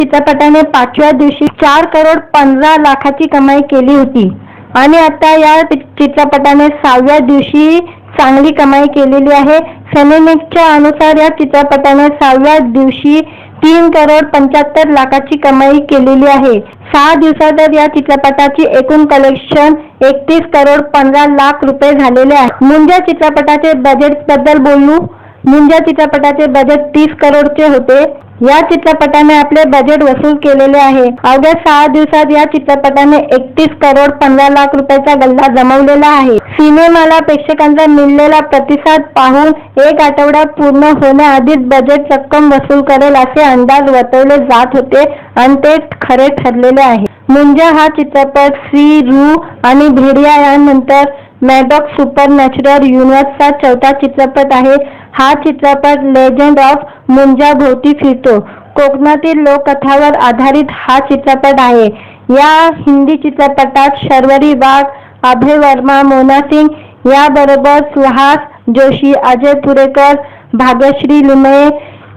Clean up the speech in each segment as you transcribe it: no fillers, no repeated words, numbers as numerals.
चित्रपटाने 5व्या दिवशी 4,15,00,000ची कमाई केली होती आणि आता या चित्रपटाने 6व्या दिवशी चांगली कमाई केलेली आहे। सिनेमिक्सच्या अनुसार या चित्रपटाने 6व्या दिवशी 3,75,00,000ची कमाई केलेली आहे। 6 दिवसातच या चित्रपटाची एकूण कलेक्शन 31,15,00,000 रुपये झालेले आहे। मुंजा चित्रपटाचे बजेट बद्दल बोलू। मुंजा चित्रपटाचे बजेट 30 करोडचे होते। या चित्रपटाने आपले बजेट वसूल केलेले आहे। अवघ्या 6 दिवसात या चित्रपटाने 31,15,00,000 रुपयाचा गल्ला जमवलेला आहे। सिनेमाला प्रेक्षकांचा मिळालेला प्रतिसाद पाहून 1 आठवडा पूर्ण होण्याआधीच बजेट रक्कम वसूल करेल असे अंदाज वर्तवले जात होते आणि ते खरे ठरलेले आहे। मुंजा हा चित्रपट श्री रू आणि भेडिया यानंतर मॅडॉक्स सुपरनॅचरल युनिव्हर्सचा 4था चित्रपट आहे। हा चित्रपट लेजंड ऑफ मुंजा भोवती फिरतो। कोकणातील लोककथावर आधारित हा चित्रपट आहे। या हिंदी चित्रपटात शर्वरी वाघ, अभय वर्मा, मोना सिंग याबरोबर सुहास जोशी, अजय पुरेकर, भाग्यश्री लिमये,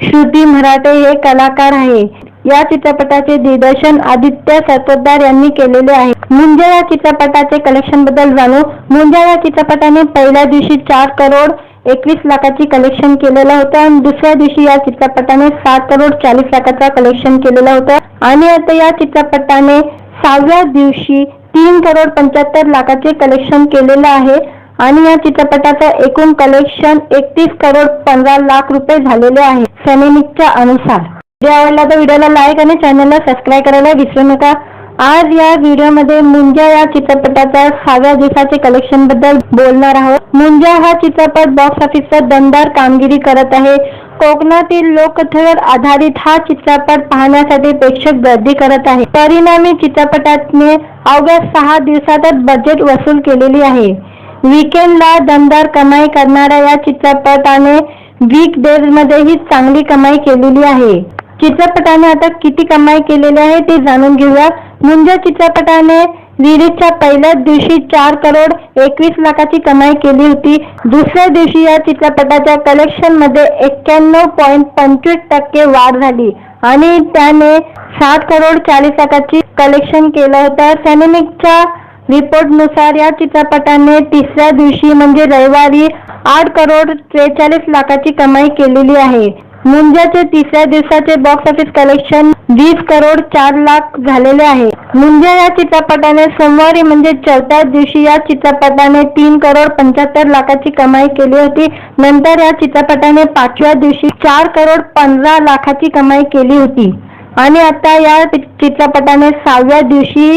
श्रुती मराठे हे कलाकार आहे। या चित्रपटाचे दिग्दर्शन आदित्य सरपोतदार यांनी केलेले आहे। मुंजा या चित्रपटाचे कलेक्शन बद्दल जाणू। मुंजा या चित्रपटाने पहिल्या दिवशी 4,21,00,000ची कलेक्शन केलेलं होतं आणि दुसऱ्या दिवशी या चित्रपटाने 7,40,00,000चा कलेक्शन केलेलं होतं आणि आता या चित्रपटाने 6व्या दिवशी 3,75,00,000चे कलेक्शन केलेलं आहे आणि या चित्रपटाचं एकूण कलेक्शन 31,15,00,000 रुपये झालेले आहे सिनेमिक्सच्या अनुसार। व्हिडिओ आवडला तर व्हिडिओला लाईक आणि चॅनलला सबस्क्राईब करायला विसरू नका। आज या व्हिडिओमध्ये मुंजा या चित्रपटाच्या 6व्या दिवसाचे कलेक्शन बद्दल बोलणार आहोत। मुंजा हा चित्रपट बॉक्स ऑफिसवर दमदार कामगिरी करत आहे। कोकणातील लोककथेवर आधारित हा चित्रपट पाहण्यासाठी प्रेक्षक गर्दी करत आहे। परिणामी चित्रपटाने अवघ्या 6 दिवसातच बजेट वसूल केलेली आहे। वीकेंडला दमदार कमाई करणाऱ्या या चित्रपटाने वीकडेजमध्येही चांगली कमाई केलेली आहे। चित्रपटाने आता किती कमाई केलेली आहे ते जाणून घेऊया। मुंजा चित्रपटाने रिलीजच्या पहिल्याच दिवशी 4,21,00,000ची कमाई केली होती। दुसऱ्या दिवशी या चित्रपटाच्या कलेक्शन मध्ये 91.25% वाढ झाली आणि त्याने 7,40,00,000ची कलेक्शन केलं होतं। सिनेमिक्सच्या रिपोर्टनुसार या चित्रपटाने तिसऱ्या दिवशी म्हणजे रविवारी 8,43,00,000ची कमाई केलेली आहे। मुंजाचे तिसऱ्या दिवसाचे बॉक्स ऑफिस कलेक्शन 20,04,00,000 झालेले आहे। मुंजा या चित्रपटाने सोमवारी म्हणजे 4थ्या दिवशी या चित्रपटाने 3,75,00,000ची कमाई केली होती। नंतर या चित्रपटाने 5व्या दिवशी 4,15,00,000ची कमाई केली होती आणि आता या चित्रपटाने 6व्या दिवशी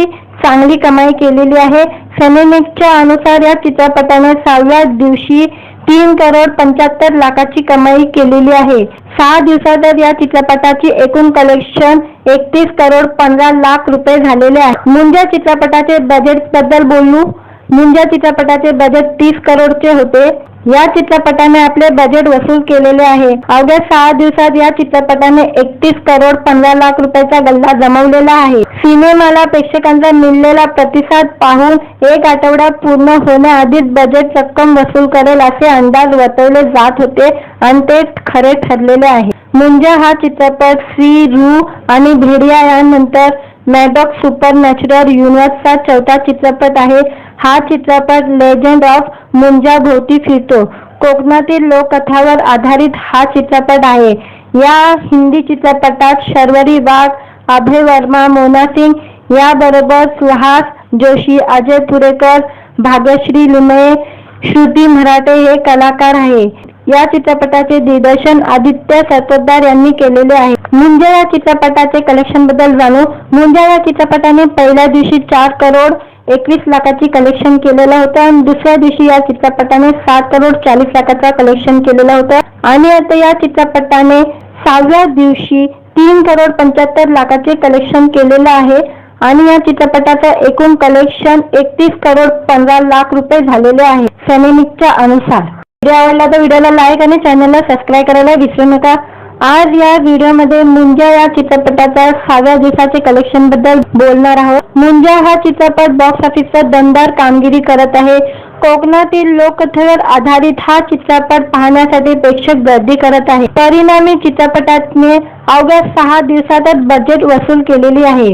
चांगली कमाई केलेली आहे। सिनेमिक्सच्या अनुसार या चित्रपटाने 6व्या दिवशी 3,75,00,000ची कमाई केलेली आहे। 6 दिवसातच या चित्रपटाची एकूण कलेक्शन 31,15,00,000 रुपये झालेले आहे। मुंजा चित्रपटाचे बजेट बद्दल बोलू। मुंजा चित्रपटाचे बजेट 30 करोडचे होते। या चित्रपटाने आपले बजेट वसूल केलेले आहे। अवघ्या 6 दिवसात या चित्रपटाने 31,15,00,000 रुपयाचा गल्ला जमवलेला आहे। सिनेमाला प्रेक्षकांचा मिळालेला प्रतिसाद पाहून 1 आठवडा पूर्ण होण्याआधीच बजेट रक्कम वसूल करेल असे अंदाज वर्तवले जात होते आणि ते खरे ठरलेले आहे। मुंजा हा चित्रपट श्री रू आणि भेडिया यानंतर मॅडॉक्स सुपरनॅचरल युनिव्हर्सचा 4था चित्रपट आहे। हा चित्रपट लेजंड ऑफ मुंजा भोवती फिरतो। कोकणातील लोककथावर आधारित हा चित्रपट आहे। या हिंदी चित्रपटात शर्वरी वाघ, अभय वर्मा, मोना सिंग याबरोबर सुहास जोशी, अजय पुरेकर, भाग्यश्री लिमये, श्रुती मराठे हे कलाकार आहे। या चित्रपटाचे दिग्दर्शन आदित्य सरपोतदार यांनी केलेले आहे। मुंजा या चित्रपटाचे कलेक्शन बद्दल जाणू। मुंजा या चित्रपटाने पहिल्या दिवशी 4,21,00,000ची कलेक्शन केलेलं होतं आणि दुसऱ्या दिवशी या चित्रपटाने 7,40,00,000चा कलेक्शन केलेलं होतं आणि आता या चित्रपटाने 6व्या दिवशी 3,75,00,000चे कलेक्शन केलेलं आहे आणि या चित्रपटाचं एकूण कलेक्शन 31,15,00,000 रुपये झालेले आहे सिनेमिक्सच्या अनुसार। व्हिडिओ आवडला तर व्हिडिओला लाईक आणि चॅनलला सबस्क्राईब करायला विसरू नका। आज या व्हिडिओमध्ये मुंजा या चित्रपटाच्या 6व्या दिवसाचे कलेक्शन बद्दल बोलणार आहोत। मुंजा हा चित्रपट बॉक्स ऑफिसवर दमदार कामगिरी करत आहे। कोकणातील लोककथेवर आधारित हा चित्रपट पाहण्यासाठी प्रेक्षक गर्दी करत आहे। परिणामी चित्रपटाने अवघ्या 6 दिवसातच बजेट वसूल केलेली आहे।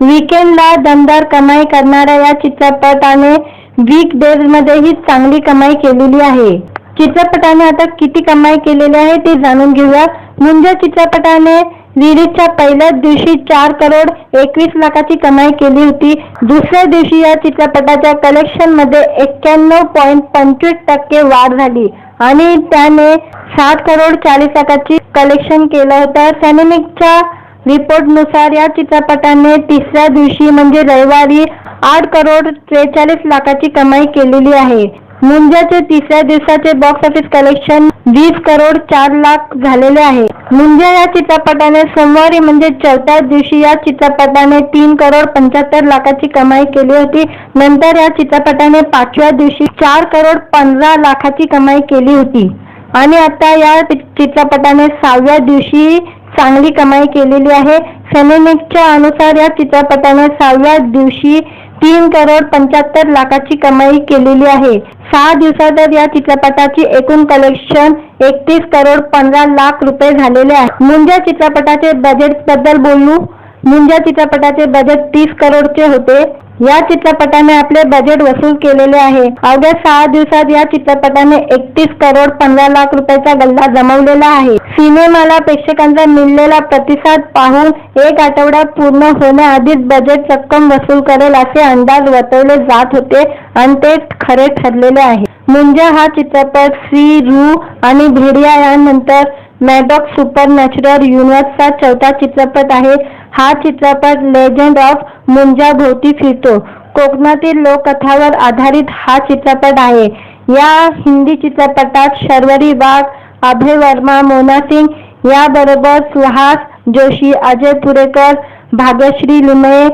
वीकेंडला दमदार कमाई करणाऱ्या या चित्रपटाने वीक डेजमध्येही चांगली कमाई केलेली आहे। चित्रपटाने आता किती कमाई केलेली आहे ते जाणून घेऊया। मुंजा चित्रपटाने रिलीजच्या पहिल्याच दिवशी 4 करोड 21 लाखाची कमाई केली होती। दुसऱ्या दिवशी या चित्रपटाच्या कलेक्शन मध्ये 91.25% वाढ झाली आणि त्याने 7 करोड 40 लाखाची कलेक्शन केलं होतं। सॅनेमिकच्या रिपोर्टनुसार या चित्रपटाने तिसऱ्या दिवशी म्हणजे रविवारी 8 करोड 43 लाखाची कमाई केलेली आहे। मुंजाचे तिसऱ्या दिवसाचे box office collection 20 crore 4 lakh झालेले आहे। मुंजा या चित्रपटाने सोमवारी म्हणजे चौथ्या दिवशी या चित्रपटाने 3 करोड 75 लाखाची कमाई केली होती। नंतर या चित्रपटाने 5व्या दिवशी 4 करोड 15 लाखाची कमाई केली होती आणि आता या चित्रपटाने 6व्या दिवशी चांगली कमाई केलेली आहे। सॅनेमिकच्या अनुसार या चित्रपटाने 6व्या दिवशी 3 करोड 75 लाखाची कमाई केलेली आहे। 6 दिवसात या चित्रपटाची एकूण कलेक्शन 31 करोड 15 लाख रुपये झालेले आहे। मुंजा चित्रपटाचे बजेट बद्दल बोलू। मुंजा चित्रपटाचे बजेट 30 करोडचे होते। या चित्रपटाने आपले बजेट वसूल केलेले आहे। अवघ्या 6 दिवसात या चित्रपटाने 31 करोड 15 लाख रुपयाचा गल्ला जमवलेला आहे। सिनेमाला प्रेक्षकांचा मिळालेला प्रतिसाद पाहून 1 आठवडा पूर्ण होण्याआधीच बजेट रक्कम वसूल करेल असे अंदाज वर्तवले जात होते आणि ते खरे ठरलेले आहे। मुंजा हा चित्रपट श्री रू आणि भेडिया यानंतर मॅडॉक्स सुपरनॅचरल युनिव्हर्सचा 4था चित्रपट आहे। हा चित्रपट लेजंड ऑफ मुंजा भोवती फिरतो। कोकणातील लोककथावर आधारित हा चित्रपट आहे। या हिंदी चित्रपटात शर्वरी वाघ, अभय वर्मा, मोना सिंग याबरोबर सुहास जोशी, अजय पुरेकर, भाग्यश्री लुमये,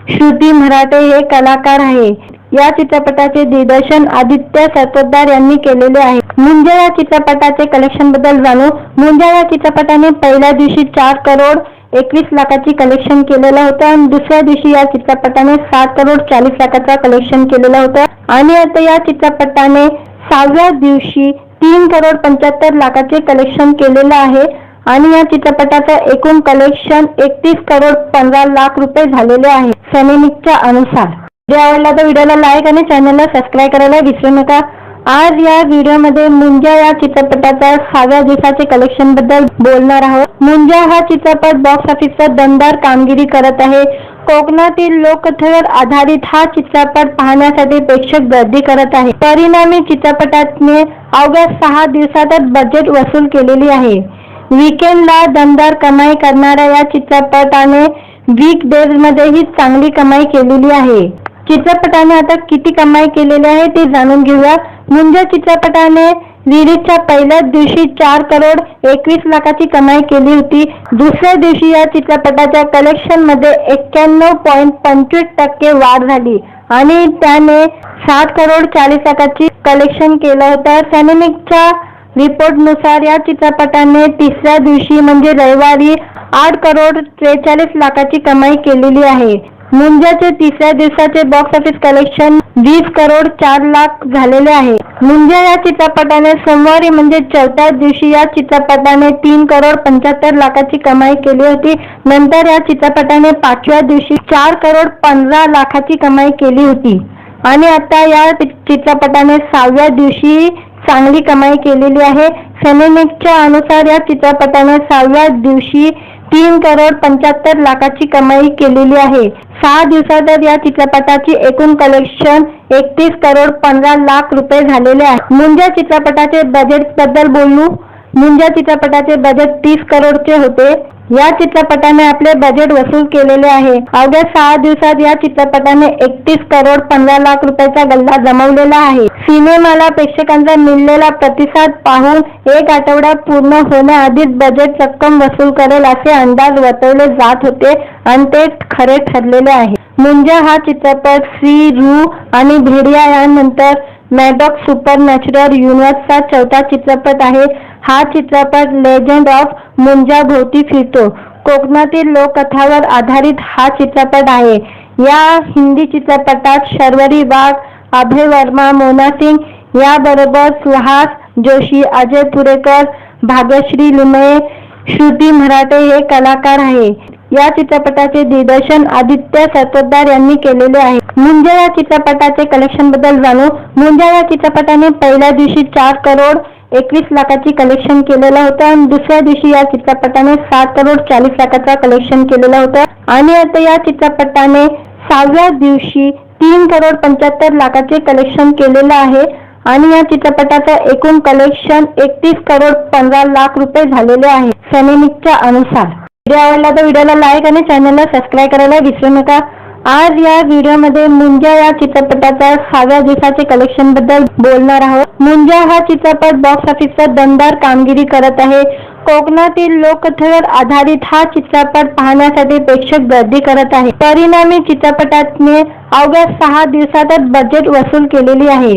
श्रुती मराठे हे कलाकार आहे। या चित्रपटाचे दिग्दर्शन आदित्य सरपोतदार यांनी केलेले आहे। मुंजा या चित्रपटाचे कलेक्शन बद्दल जाणू। मुंजा या चित्रपटाने पहिल्या दिवशी 4 करोड 21 लाखाची कलेक्शन केलेलं होतं आणि दुसऱ्या दिवशी या चित्रपटाने 7 करोड 40 लाखाचा कलेक्शन केलेलं होतं आणि आता या चित्रपटाने 6व्या दिवशी 3 करोड 75 लाखाचे कलेक्शन केलेलं आहे आणि या चित्रपटाचं एकूण कलेक्शन 31 करोड 15 लाख रुपये झालेले आहे सॅनेमिकच्या अनुसार। व्हिडिओ आवडला तर व्हिडिओला लाईक आणि चॅनलला सबस्क्राईब करायला विसरू नका। आज या व्हिडिओमध्ये मुंजा या चित्रपटाच्या 6व्या दिवसाचे कलेक्शन बद्दल बोलणार आहोत। मुंजा हा चित्रपट बॉक्स ऑफिसवर दमदार कामगिरी करत आहे। कोकणातील लोककथेवर आधारित हा चित्रपट पाहण्यासाठी प्रेक्षक गर्दी करत आहे। परिणामी चित्रपटाने अवघ्या 6 दिवसातच बजेट वसूल केलेली आहे। वीकेंडला दमदार कमाई करणाऱ्या या चित्रपटाने वीक डेजमध्येही चांगली कमाई केलेली आहे। चित्रपटाने आता किती कमाई केलेली आहे ते जाणून घेऊया। मुंजा चित्रपटाने रिलीजच्या पहिल्याच दिवशी 4 करोड 21 लाखाची कमाई केली होती। दुसऱ्या दिवशी या चित्रपटाच्या कलेक्शन मध्ये 91.25% वाढ झाली आणि त्याने 7 करोड 40 लाखाची कलेक्शन केलं होतं। सॅनेमिकच्या रिपोर्टनुसार या चित्रपटाने तिसऱ्या दिवशी म्हणजे रविवारी 8 करोड 43 लाखाची कमाई केलेली आहे। मुंजाचे तिसऱ्या दिवसाचे box office collection 20 crore 4 lakh झालेले आहे। मुंजा या चित्रपटाने सोमवारी म्हणजे चौथ्या दिवशी या चित्रपटाने 3 करोड 75 लाखाची कमाई केली होती। नंतर या चित्रपटाने 5व्या दिवशी 4 करोड 15 लाखाची कमाई केली होती आणि आता या चित्रपटाने 6व्या दिवशी चांगली कमाई केलेली आहे। सॅनेमिकच्या अनुसार या चित्रपटाने 6व्या दिवशी 3 करोड 75 लाखाची कमाई केलेली आहे। 6 दिवसात या चित्रपटाची एकूण कलेक्शन 31 करोड 15 लाख रुपये झालेले आहे। मुंजा चित्रपटाचे बजेट बद्दल बोलू। मुंजा चित्रपटाचे बजेट 30 करोडचे होते। या चित्रपटाने आपले बजेट वसूल केलेले आहे। अवघ्या 6 दिवसात या चित्रपटाने 31 करोड 15 लाख रुपयाचा गल्ला जमवलेला आहे। सिनेमाला प्रेक्षकांचा मिळालेला प्रतिसाद पाहून 1 आठवडा पूर्ण होण्याआधीच बजेट रक्कम वसूल करेल असे अंदाज वर्तवले जात होते आणि ते खरे ठरलेले आहे। मुंजा हा चित्रपट श्री रू आणि भेडिया यानंतर मॅडॉक्स सुपरनॅचरल युनिव्हर्सचा चौथा चित्रपट आहे. हा चित्रपट लेजंड ऑफ मुंजा भोवती फिरतो. कोकणातील लोककथावर आधारित हा चित्रपट आहे. या हिंदी चित्रपटात शर्वरी वाघ, अभय वर्मा, मोना सिंग याबरोबर सुहास जोशी, अजय पुरेकर, भाग्यश्री लुमये, श्रुती मराठे हे कलाकार आहे. या चित्रपटाचे दिग्दर्शन आदित्य सरपोतदार यांनी केलेले आहे. मुंजा या चित्रपटाचे कलेक्शन बद्दल जाणू. मुंजा या चित्रपटाने पहिल्या दिवशी 4 करोड 21 लाखाची कलेक्शन केलेलं होतं आणि दुसऱ्या दिवशी या चित्रपटाने 7 करोड 40 लाखाचा कलेक्शन केलेलं होतं आणि आता या चित्रपटाने 6व्या दिवशी 3 करोड 75 लाखाचे कलेक्शन केलेलं आहे आणि या चित्रपटाचं एकूण कलेक्शन 31 करोड 15 लाख रुपये झालेले आहे सॅनेमिकच्या अनुसार. व्हिडिओ आवडला तर व्हिडिओला लाईक आणि चॅनलला सबस्क्राईब करायला विसरू नका. आज या व्हिडिओमध्ये मुंजा या चित्रपटाच्या 6व्या दिवसाचे कलेक्शन बद्दल बोलणार आहोत. मुंजा हा चित्रपट बॉक्स ऑफिसवर दमदार कामगिरी करत आहे. कोकणातील लोककथेवर आधारित हा चित्रपट पाहण्यासाठी प्रेक्षक गर्दी करत आहे. परिणामी चित्रपटाने अवघ्या 6 दिवसातच बजेट वसूल केलेली आहे.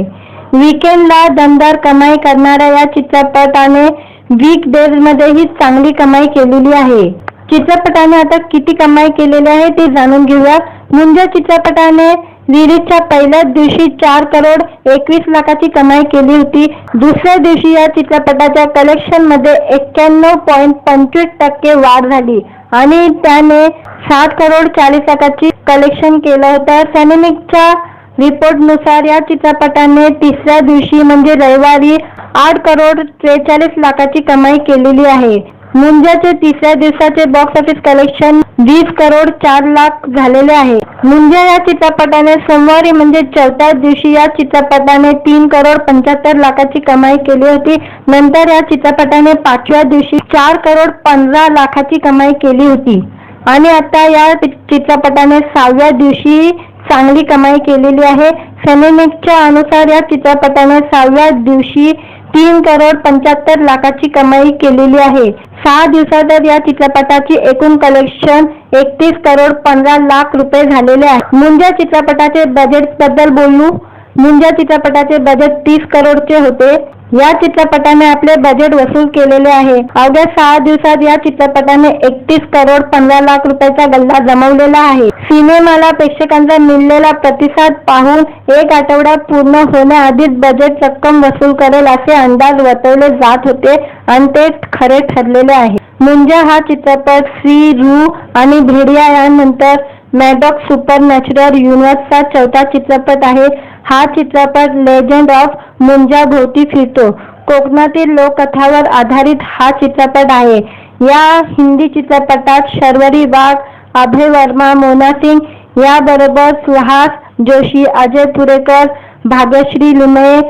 वीकेंडला दमदार कमाई करणाऱ्या या चित्रपटाने वीक डेज मध्येही चांगली कमाई केलेली आहे. चित्रपटाने आता किती कमाई केलेली आहे ते जाणून घेऊया. मुंजा चित्रपटाने रिलीजच्या पहिल्याच दिवशी 4 करोड 21 लाखाची कमाई केली होती. दुसऱ्या दिवशी या चित्रपटाच्या कलेक्शन मध्ये 91.25% वाढ झाली आणि त्याने 7 करोड 40 लाखाची कलेक्शन केलं होतं. सॅनेमिकच्या रिपोर्टनुसार या चित्रपटाने तिसऱ्या दिवशी म्हणजे रविवारी 8 करोड 43 लाखाची कमाई केलेली आहे. मुंजाचे तिसऱ्या दिवसाचे box office collection 20 crore 4 lakh झालेले आहे. मुंजा या चित्रपटाने सोमवारी म्हणजे 4थ्या दिवशी या चित्रपटाने 3 करोड 75 लाखाची कमाई केली होती. नंतर या चित्रपटाने 5व्या दिवशी 4 करोड 15 लाखाची कमाई केली होती आणि आता या चित्रपटाने 6व्या दिवशी चांगली कमाई केलेली आहे. सॅनेमिकच्या अनुसार या चित्रपटाने 6व्या दिवशी 3 करोड 75 लाखाची कमाई केलेली आहे. 6 दिवसात या चित्रपटाची एकूण कलेक्शन 31 करोड 15 लाख रुपये झालेले आहे. मुंजा चित्रपटाचे बजेट बद्दल बोलू. मुंजा चित्रपटाचे बजेट 30 करोडचे होते. या चित्रपटाने आपले बजेट वसूल केलेले आहे. अवघ्या 6 दिवसात या चित्रपटाने 31 करोड 15 लाख रुपयाचा गल्ला जमवलेला आहे. सिनेमाला प्रेक्षकांचा मिळालेला प्रतिसाद पाहून 1 आठवडा पूर्ण होण्याआधीच बजेट रक्कम वसूल करेल असे अंदाज वर्तवले जात होते आणि ते खरे ठरलेले आहे. मुंजा हा चित्रपट श्री रू आणि भेडिया यानंतर मॅडॉक्स सुपरनॅचरल युनिव्हर्सचा चौथा चित्रपट आहे. हा चित्रपट लेजंड ऑफ मुंजा भोवती फिरतो. कोकणातील लोककथावर आधारित हा चित्रपट आहे. या हिंदी चित्रपटात शर्वरी वाघ, अभय वर्मा, मोना सिंग याबरोबर सुहास जोशी, अजय पुरेकर, भाग्यश्री लुमये,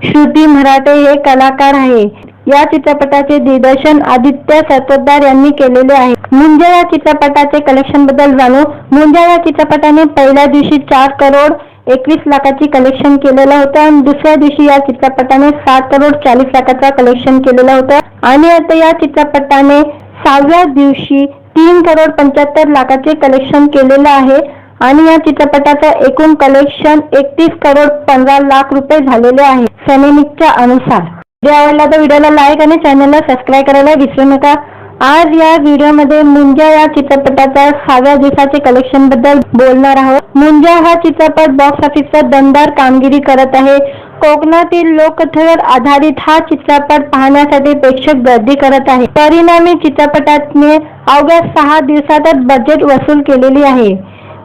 श्रुती मराठे हे कलाकार आहे. या चित्रपटाचे दिग्दर्शन आदित्य सरपोतदार यांनी केलेले आहे. मुंजा या चित्रपटाचे कलेक्शन बद्दल जाणू. मुंजा या चित्रपटाने पहिल्या दिवशी 4 करोड 21 लाखाची कलेक्शन केलेलं होतं आणि दुसऱ्या दिवशी या चित्रपटाने 7 करोड 40 लाखाचा कलेक्शन केलेलं होतं आणि आता या चित्रपटाने 6व्या दिवशी 3 करोड 75 लाखाचे कलेक्शन केलेलं आहे आणि या चित्रपटाचं एकूण कलेक्शन 31 करोड 15 लाख रुपये झालेले आहे सॅनेमिकच्या अनुसार. व्हिडिओ आवडला तर व्हिडिओला लाईक आणि चॅनलला सबस्क्राईब करायला विसरू नका. आज या व्हिडिओमध्ये मुंजा या चित्रपटाच्या 6व्या दिवसाचे कलेक्शन बद्दल बोलणार आहोत. मुंजा हा चित्रपट बॉक्स ऑफिसवर दमदार कामगिरी करत आहे. कोकणातील लोककथेवर आधारित हा चित्रपट पाहण्यासाठी प्रेक्षक गर्दी करत आहे. परिणामी चित्रपटाने अवघ्या 6 दिवसातच बजेट वसूल केलेली आहे.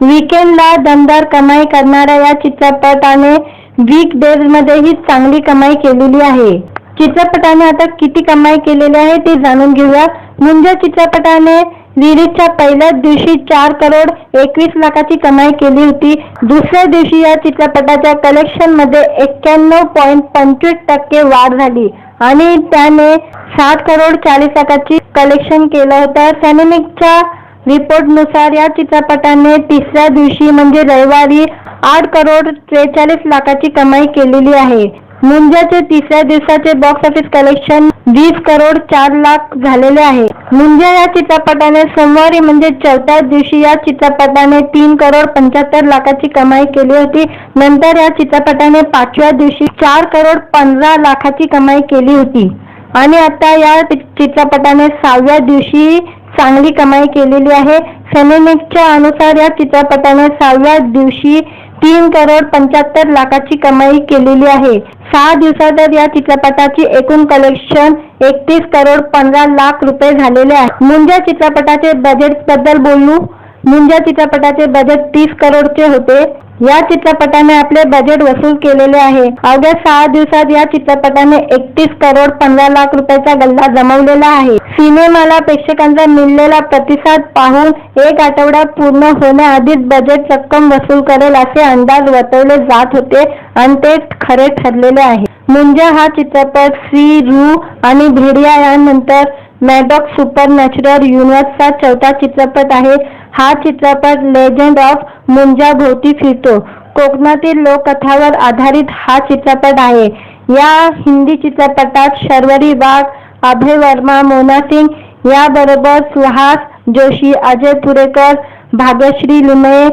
वीकेंडला दमदार कमाई करणाऱ्या या चित्रपटाने वीक डेज मध्येही चांगली कमाई केलेली आहे. चित्रपटाने आता किती कमाई केलेली आहे ते जाणून घेऊया. मुंजा चित्रपटाने रिलीजच्या पहिल्याच दिवशी 4 करोड 21 लाखाची कमाई केली होती. दुसऱ्या दिवशी या चित्रपटाच्या कलेक्शन मध्ये 91.25% वाढ झाली आणि त्याने 7 करोड 40 लाखाची कलेक्शन केलं होतं. सॅनेमिकच्या रिपोर्टनुसार या चित्रपटाने तिसऱ्या दिवशी म्हणजे रविवारी 8 करोड 43 लाखाची कमाई केलेली आहे. मुंजाचे तिसऱ्या दिवसाचे box office collection 20 crore 4 lakh झालेले आहे. मुंजा या चित्रपटाने सोमवारी म्हणजे चौथ्या दिवशी या चित्रपटाने 3 करोड 75 लाखाची कमाई केली होती. नंतर या चित्रपटाने 5व्या दिवशी 4 करोड 15 लाखाची कमाई केली होती आणि आता या चित्रपटाने 6व्या दिवशी चांगली कमाई केलेली आहे. सिनेमिक्सच्या अनुसार या चित्रपटाने 6व्या दिवशी 3 करोड 75 लाखाची कमाई केलेली आहे. 6 दिवसात या चित्रपटाची एकूण कलेक्शन 31 करोड 15 लाख रुपये झालेले आहे. मुंजा चित्रपटाचे बजेट बद्दल बोलू. मुंजा चित्रपटाचे बजेट 30 करोडचे होते. या चित्रपटाने आपले बजेट वसूल केलेले आहे. अवघ्या 6 दिवसात या चित्रपटाने 31 करोड 15 लाख रुपयाचा गल्ला जमवलेला आहे. सिनेमाला प्रेक्षकांचा मिळालेला प्रतिसाद पाहून 1 आठवडा पूर्ण होण्याआधीच बजेट रक्कम वसूल करेल असे अंदाज वर्तवले जात होते आणि ते खरे ठरलेले आहे. मुंजा हा चित्रपट श्री रू आणि भेडिया यानंतर मॅडॉक्स सुपरनॅचरल युनिव्हर्सचा चौथा चित्रपट आहे. हा चित्रपट लेजंड ऑफ मुंजा भोवती फिरतो. कोकणातील लोककथावर आधारित हा चित्रपट आहे. या हिंदी चित्रपटात शर्वरी वाघ, अभय वर्मा, मोना सिंग याबरोबर सुहास जोशी, अजय पुरेकर, भाग्यश्री लिमये,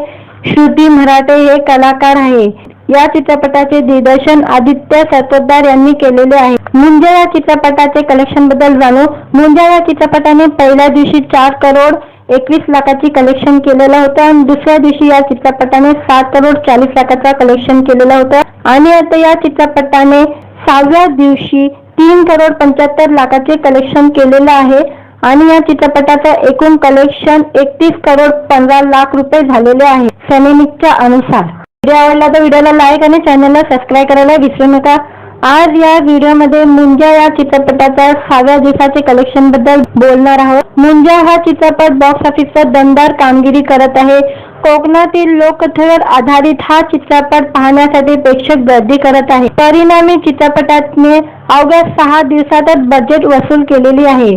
श्रुती मराठे हे कलाकार आहे. या चित्रपटाचे दिग्दर्शन आदित्य सरपोतदार यांनी केलेले आहे. मुंजा या चित्रपटाचे कलेक्शन बद्दल जाणू. मुंजा या चित्रपटाने पहिल्या दिवशी 4 करोड 21 लाखाची कलेक्शन केलेलं होतं आणि दुसऱ्या दिवशी या चित्रपटाने 7 करोड 40 लाखाचा कलेक्शन केलेलं होतं आणि आता या चित्रपटाने 6व्या दिवशी 3 करोड 75 लाखाचे कलेक्शन केलेलं आहे आणि या चित्रपटाचं एकूण कलेक्शन 31 करोड 15 लाख रुपये झालेले आहे सिनेमिक्सच्या अनुसार. व्हिडिओ आवडला तर व्हिडिओला लाईक आणि चॅनलला सबस्क्राईब करायला विसरू नका. आज या व्हिडिओमध्ये मुंजा या चित्रपटाच्या 6व्या दिवसाचे कलेक्शन बद्दल बोलणार आहोत. मुंजा हा चित्रपट बॉक्स ऑफिसवर दमदार कामगिरी करत आहे. कोकणातील लोककथेवर आधारित हा चित्रपट पाहण्यासाठी प्रेक्षक गर्दी करत आहे. परिणामी चित्रपटाने अवघ्या 6 दिवसातच बजेट वसूल केलेली आहे.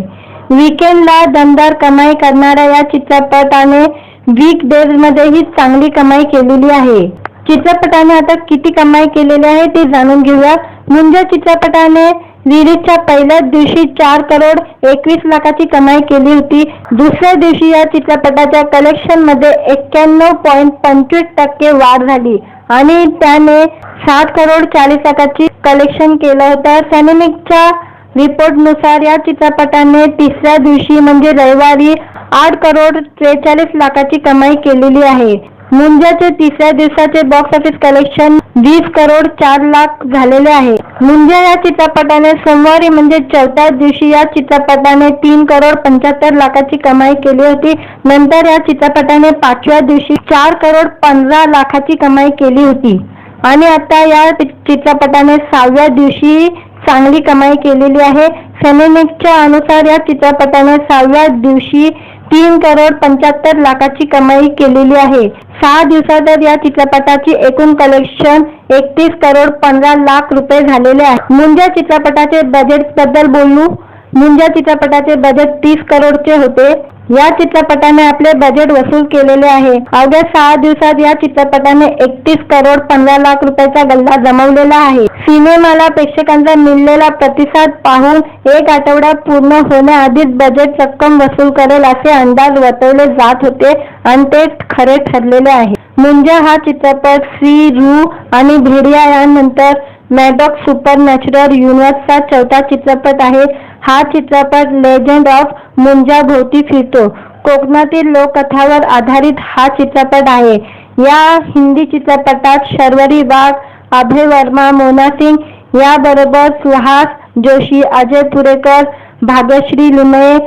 वीकेंडला दमदार कमाई करणाऱ्या या चित्रपटाने वीक डेज मध्येही चांगली कमाई केलेली आहे. चित्रपटाने आता किती कमाई केलेली आहे ते जाणून घेऊया. मुंजा चित्रपटाने रिलीजच्या पहिल्याच दिवशी 4 करोड 21 लाखाची कमाई केली होती. दुसऱ्या दिवशी या चित्रपटाच्या कलेक्शन मध्ये 91.25% वाढ झाली आणि त्याने 7 करोड 40 लाखाची कलेक्शन केलं होतं. सिनेमिक्सच्या रिपोर्टनुसार या चित्रपटाने तिसऱ्या दिवशी म्हणजे रविवारी 8 करोड 43 लाखाची कमाई केलेली आहे. मुंजाचे तिसऱ्या दिवसाचे box office collection 20 crore 4 lakh झालेले आहे. मुंजा या चित्रपटाने सोमवारी म्हणजे चौथ्या दिवशी या चित्रपटाने 3 करोड 75 लाखाची कमाई केली होती. नंतर या चित्रपटाने 5व्या दिवशी 4 करोड 15 लाखाची कमाई केली होती आणि आता या चित्रपटाने 6व्या दिवशी चांगली कमाई केलेली आहे. सिनेमिक्सच्या अनुसार या चित्रपटाने 6व्या दिवशी 3 करोड 75 लाखाची कमाई केलेली आहे. 6 दिवसात या चित्रपटाची एकूण कलेक्शन 31 करोड 15 लाख रुपये झालेले आहे. मुंजा चित्रपटाचे बजेट बद्दल बोलू. मुंजा चित्रपटाचे बजेट 30 करोडचे होते. या चित्रपटाने आपले बजेट वसूल केलेले आहे. अवघ्या 6 दिवसात या चित्रपटाने 31 करोड 15 लाख रुपयाचा गल्ला जमवलेला आहे. सिनेमाला प्रेक्षकांचा मिळालेला प्रतिसाद पाहून 1 आठवडा पूर्ण होण्याआधीच बजेट रक्कम वसूल करेल असे अंदाज वर्तवले जात होते आणि ते खरे ठरलेले आहे. मुंजा हा चित्रपट श्री रू आणि भेडिया यानंतर मॅडॉक्स सुपरनॅचरल युनिव्हर्सचा चौथा चित्रपट आहे. हा चित्रपट लेजंड ऑफ मुंजा भोवती फिरतो. कोकणातील लोककथावर आधारित हा चित्रपट आहे. या हिंदी चित्रपटात शर्वरी वाघ, अभय वर्मा, मोना सिंग याबरोबर सुहास जोशी, अजय पुरेकर, भाग्यश्री लिमये,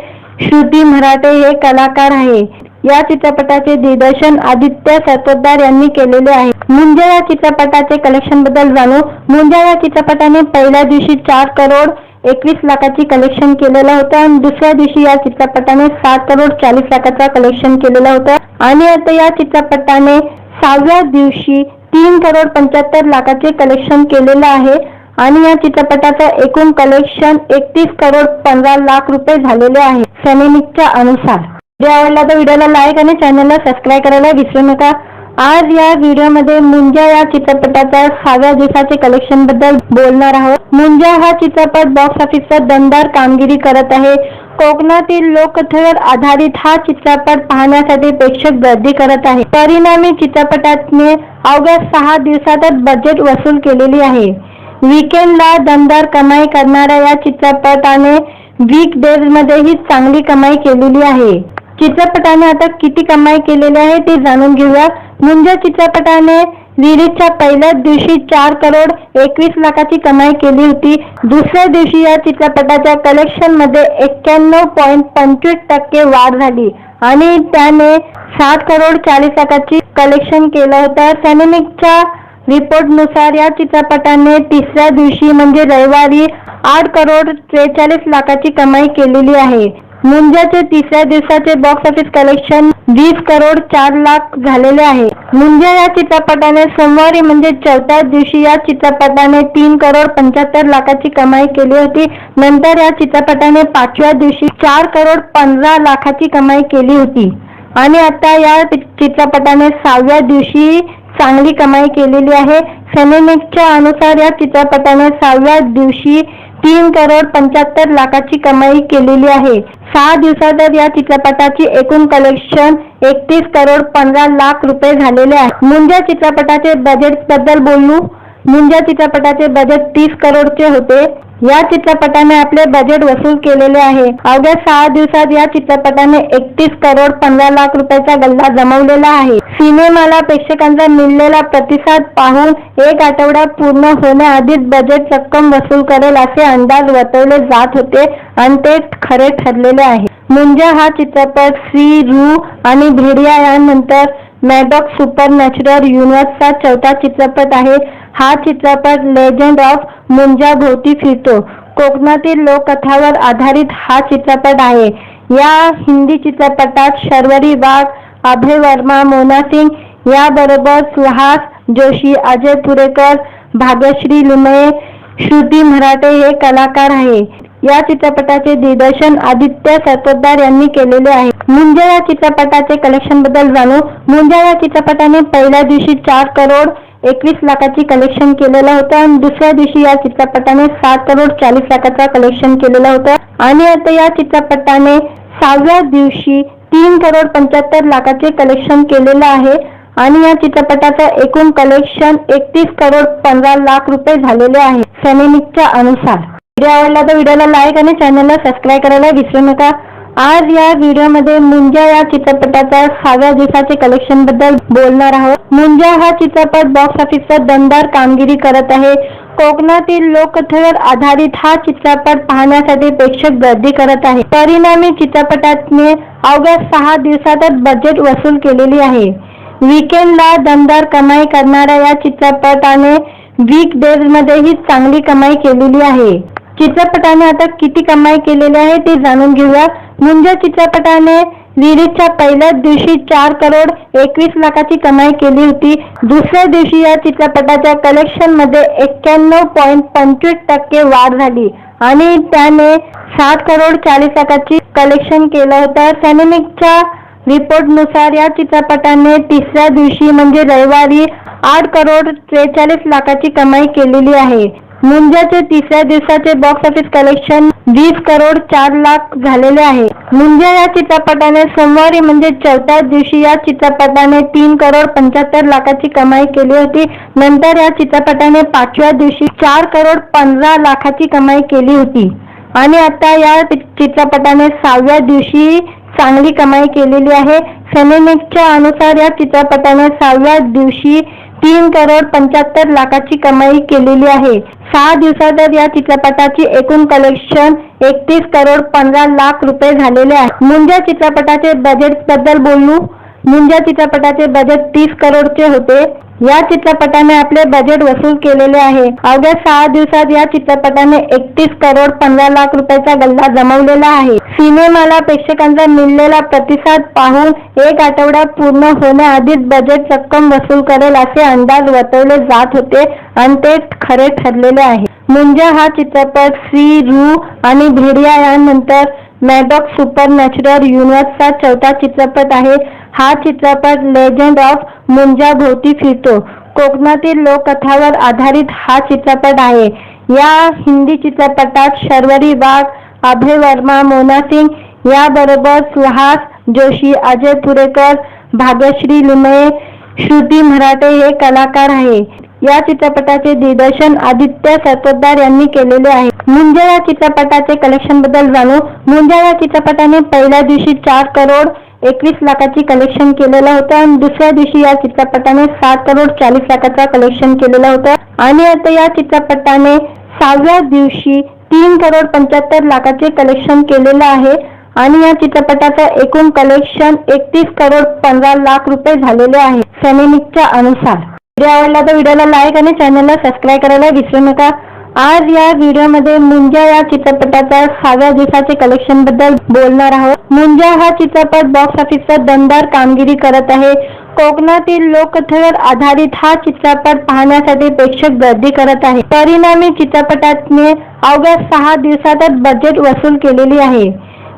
श्रुती मराठे हे कलाकार आहे. या चित्रपटाचे दिग्दर्शन आदित्य सरपोतदार यांनी केलेले आहे. मुंजा या चित्रपटाचे कलेक्शन बद्दल जाणू. मुंजा या चित्रपटाने पहिल्या दिवशी 4 करोड 21 लाखाची कलेक्शन केलेलं होतं आणि दुसऱ्या दिवशी या चित्रपटाने 7 करोड 40 लाखाचा कलेक्शन केलेलं होतं आणि आता या चित्रपटाने 6व्या दिवशी 3 करोड 75 लाखाचे कलेक्शन केलेलं आहे आणि या चित्रपटाचं एकूण कलेक्शन 31 करोड 15 लाख रुपये झालेले आहे सिनेमिक्सच्या अनुसार. व्हिडिओ आवडला तर व्हिडिओला लाईक आणि चॅनलला सबस्क्राईब करायला विसरू नका. आज या व्हिडिओमध्ये मुंजा या चित्रपटाच्या 6व्या दिवसाचे कलेक्शन बद्दल बोलणार आहोत। मुंजा हा चित्रपट बॉक्स ऑफिसवर दमदार कामगिरी करत आहे। कोकणातील लोककथेवर आधारित हा चित्रपट पाहण्यासाठी प्रेक्षक गर्दी करत आहे। परिणामी चित्रपटाने अवघ्या 6 दिवसातच बजेट वसूल केलेली आहे। वीकेंडला दमदार कमाई करणाऱ्या या चित्रपटाने वीकडेजमध्येही चांगली कमाई केलेली आहे। चित्रपटाने आता किती कमाई केलेली आहे ते जाणून घेऊया। मुंजा चित्रपटाने रिलीजच्या पहिल्याच दिवशी 4 करोड 21 लाखाची कमाई केली होती। दुसऱ्या दिवशी या चित्रपटाच्या कलेक्शन मध्ये 91.25% वाढ झाली आणि त्याने 7 करोड 40 लाखाची कलेक्शन केलं होतं। सिनेमिकच्या रिपोर्टनुसार या चित्रपटाने तिसऱ्या दिवशी म्हणजे रविवारी 8 करोड 43 लाखाची कमाई केलेली आहे। मुंजाचे तिसऱ्या दिवसाचे box office collection 20 crore 4 lakh झालेले आहे। मुंजा या चित्रपटाने सोमवारी म्हणजे चौथ्या दिवशी या चित्रपटाने 3 करोड 75 लाखाची कमाई केली होती। नंतर या चित्रपटाने 5व्या दिवशी 4 करोड 15 लाखाची कमाई केली होती आणि आता या चित्रपटाने 6व्या दिवशी चांगली कमाई केलेली आहे। सिनेमिकच्या अनुसार या चित्रपटाने 6व्या दिवशी 3 करोड 75 लाखाची कमाई केलेली आहे। 6 दिवसात या चित्रपटाची एकूण कलेक्शन 31 करोड 15 लाख रुपये झालेले आहे। मुंजा चित्रपटाचे बजेट बद्दल बोलू। मुंजा चित्रपटाचे बजेट 30 करोडचे होते। या चित्रपटाने आपले बजेट वसूल केलेले आहे। अवघ्या 6 दिवसात या चित्रपटाने 31 करोड 15 लाख रुपयाचा गल्ला जमवलेला आहे। सिनेमाला प्रेक्षकांचा मिळालेला प्रतिसाद पाहून 1 आठवडा पूर्ण होण्याआधीच बजेट रक्कम वसूल करेल असे अंदाज वर्तवले जात होते आणि ते खरे ठरलेले आहे। मुंजा हा चित्रपट श्री रू आणि भेडिया यानंतर मॅडॉक्स सुपरनॅचरल युनिव्हर्सचा 4था चित्रपट आहे। हा चित्रपट लेजंड ऑफ मुंजा भोवती फिरतो। कोकणातील लोककथावर आधारित हा चित्रपट आहे। या हिंदी चित्रपटात शर्वरी वाघ, अभय वर्मा, मोना सिंग याबरोबर सुहास जोशी, अजय पुरेकर, भाग्यश्री लिमये, श्रुती मराठे हे कलाकार आहे। या चित्रपटाचे दिग्दर्शन आदित्य सरपोतदार यांनी केलेले आहे। मुंजा या चित्रपटाचे कलेक्शन बद्दल जाणू। मुंजा या चित्रपटाने पहिल्या दिवशी 4 करोड 21 लाखाची कलेक्शन केलेलं होतं आणि दुसऱ्या दिवशी या चित्रपटाने 7 करोड 40 लाखाचा कलेक्शन केलेलं होतं आणि आता या चित्रपटाने 6व्या दिवशी 3 करोड 75 लाखाचे कलेक्शन केलेलं आहे आणि या चित्रपटाचा एकूण कलेक्शन 31 करोड 15 लाख रुपये झालेले आहे सिनेमिकच्या अनुसार। व्हिडिओ आवडला तर व्हिडिओला लाईक आणि चॅनलला सबस्क्राईब करायला विसरू नका। आज या व्हिडिओमध्ये मुंजा या चित्रपटाच्या 6व्या दिवसाचे कलेक्शन बद्दल बोलणार आहोत। मुंजा हा चित्रपट बॉक्स ऑफिसवर दमदार कामगिरी करत आहे। कोकणातील लोककथेवर आधारित हा चित्रपट पाहण्यासाठी प्रेक्षक गर्दी करत आहे। परिणामी चित्रपटाने अवघ्या 6 दिवसातच बजेट वसूल केलेली आहे। वीकेंडला दमदार कमाई करणाऱ्या या चित्रपटाने वीकडेजमध्येही चांगली कमाई केलेली आहे। चित्रपटाने आता किती कमाई केलेली आहे ते जाणून घेऊया। मुंजा चित्रपटाने रिलीजच्या पहिल्याच दिवशी 4 करोड 21 लाखाची कमाई केली होती। दुसऱ्या दिवशी या चित्रपटाच्या कलेक्शन मध्ये 91.25% वाढ झाली आणि त्याने 7 करोड 40 लाखाची कलेक्शन केलं होतं। सिनेमिकच्या रिपोर्टनुसार या चित्रपटाने तिसऱ्या दिवशी म्हणजे रविवारी 8 करोड 43 लाखाची कमाई केलेली आहे। मुंजाचे तिसऱ्या दिवसाचे box office collection 20 crore 4 lakh झालेले आहे। मुंजा या चित्रपटाने सोमवारी म्हणजे चौथ्या दिवशी या चित्रपटाने 3 करोड 75 लाखाची कमाई केली होती। नंतर या चित्रपटाने 5व्या दिवशी 4 करोड 15 लाखाची कमाई केली होती आणि आता या चित्रपटाने 6व्या दिवशी चांगली कमाई केलेली आहे। सिनेमिकच्या अनुसार या चित्रपटाने 6व्या दिवशी 3 करोड 75 लाखाची कमाई केलेली आहे। 6 दिवसात या चित्रपटाची एकूण कलेक्शन 31 करोड 15 लाख रुपये झालेले आहे। मुंजा चित्रपटाचे बजेट बद्दल बोलू। मुंजा चित्रपटाचे बजेट 30 करोडचे होते। या चित्रपटाने आपले बजेट वसूल केलेले आहे। अवघ्या 6 दिवसात या चित्रपटाने 31 करोड 15 लाख रुपयाचा गल्ला जमवलेला आहे। सिनेमाला प्रेक्षकांचा मिळालेला प्रतिसाद पाहून 1 आठवडा पूर्ण होण्याआधीच बजेट रक्कम वसूल करेल असे अंदाज वर्तवले जात होते आणि ते खरे ठरलेले आहे। मुंजा हा चित्रपट श्री रू आणि भेडिया यानंतर मॅडॉक्स सुपरनॅचरल युनिव्हर्सचा 4था चित्रपट आहे। हा चित्रपट लेजंड ऑफ मुंजा भोवती फिरतो कोकणातील लोककथावर आधारित हा चित्रपट आहे. या हिंदी चित्रपटात शर्वरी वाघ, अभय वर्मा, मोना सिंग याबरोबर सुहास जोशी, अजय पुरेकर, भाग्यश्री लिमये, श्रुती मराठे हे कलाकार आहे. या चित्रपटाचे दिग्दर्शन आदित्य सरपोतदार यांनी केलेले आहे. मुंजा या चित्रपटाचे कलेक्शन बद्दल जाणू. मुंजा या चित्रपटाने पहिल्या दिवशी 4 करोड 21 लाखाची कलेक्शन केलेलं होतं आणि दुसऱ्या दिवशी या चित्रपटाने 7 करोड 40 लाखाचा कलेक्शन केलेलं होतं आणि आता या चित्रपटाने 6व्या दिवशी 3 करोड 75 लाखाचे कलेक्शन केलेलं आहे आणि या चित्रपटाचं एकूण कलेक्शन 31 करोड 15 लाख रुपये झालेले आहे सॅनेमिकच्या अनुसार. व्हिडिओ आवडला तर व्हिडिओला लाईक आणि चॅनलला सबस्क्राईब करायला विसरू नका. आज या व्हिडिओमध्ये मुंजा या चित्रपटाच्या 6व्या दिवसाचे कलेक्शन बद्दल बोलणार आहोत. मुंजा हा चित्रपट बॉक्स ऑफिसवर दमदार कामगिरी करत आहे. कोकणातील लोककथेवर आधारित हा चित्रपट पाहण्यासाठी प्रेक्षक गर्दी करत आहे. परिणामी चित्रपटाने अवघ्या 6 दिवसातच बजेट वसूल केलेली आहे.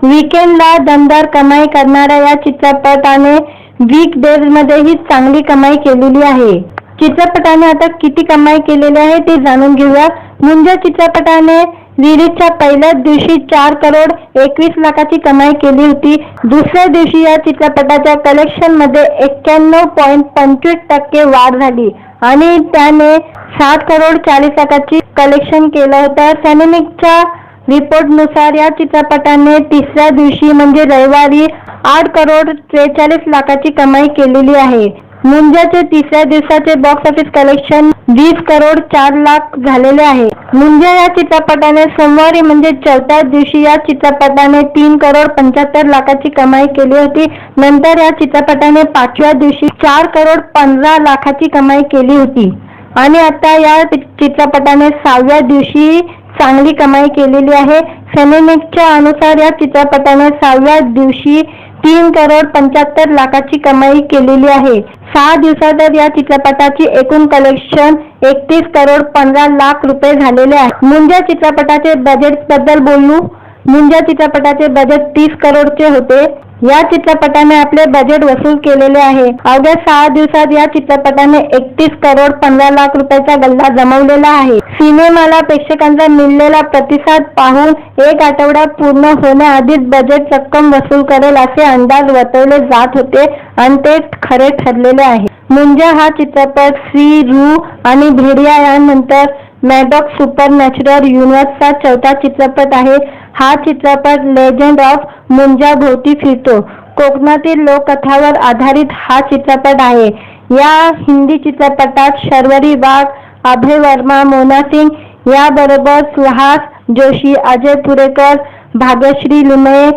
वीकेंडला दमदार कमाई करणाऱ्या या चित्रपटाने वीक डेजमध्येही चांगली कमाई केलेली आहे. चित्रपटाने आता किती कमाई केलेली आहे ते जाणून घेऊया. मुंजा चित्रपटाने रिलीजच्या पहिल्याच दिवशी 4 करोड 21 लाखाची कमाई केली होती. दुसऱ्या दिवशी या चित्रपटाच्या कलेक्शन मध्ये 91.25% वाढ झाली आणि त्याने 7 करोड 40 लाखाची कलेक्शन केलं होतं. सॅनेमिकच्या रिपोर्टनुसार या चित्रपटाने तिसऱ्या दिवशी म्हणजे रविवारी 8 करोड 43 लाखाची कमाई केलेली आहे. मुंजाचे तिसऱ्या दिवसाचे box office collection 20 crore 4 lakh झालेले आहे. मुंजा या चित्रपटाने सोमवारी म्हणजे 4थ्या दिवशी या चित्रपटाने 3 करोड 75 लाखाची कमाई केली होती. नंतर या चित्रपटाने 5व्या दिवशी 4 करोड 15 लाखाची कमाई केली होती आणि आता या चित्रपटाने 6व्या दिवशी चांगली कमाई केलेली आहे. सॅनेमिकच्या अनुसार या चित्रपटाने 6व्या दिवशी 3 करोड 75 लाखाची कमाई केलेली आहे. 6 दिवसातच या चित्रपटाची एकूण कलेक्शन 31 करोड 15 लाख रुपये झालेले आहे. मुंजा चित्रपटाचे बजेट बद्दल बोलू. मुंजा चित्रपटाचे बजेट 30 करोडचे होते. या चित्रपटाने आपले बजेट वसूल केलेले आहे. अवघ्या 6 दिवसात या चित्रपटाने 31 करोड 15 लाख रुपयाचा गल्ला जमवलेला आहे. सिनेमाला प्रेक्षकांचा मिळालेला प्रतिसाद पाहून 1 आठवडा पूर्ण होण्याआधीच बजेट रक्कम वसूल करेल असे अंदाज वर्तवले जात होते आणि ते खरे ठरलेले आहे. मुंजा हा चित्रपट श्री रू आणि भेडिया यानंतर मॅडॉक्स सुपरनॅचरल युनिव्हर्सचा 4था चित्रपट आहे. हा चित्रपट लेजंड ऑफ मुंजा भोवती फिरतो कोकणातील लोककथावर आधारित हा चित्रपट आहे. या हिंदी चित्रपटात शर्वरी वाघ, अभय वर्मा, मोना सिंग याबरोबर सुहास जोशी, अजय पुरेकर, भाग्यश्री लिमये,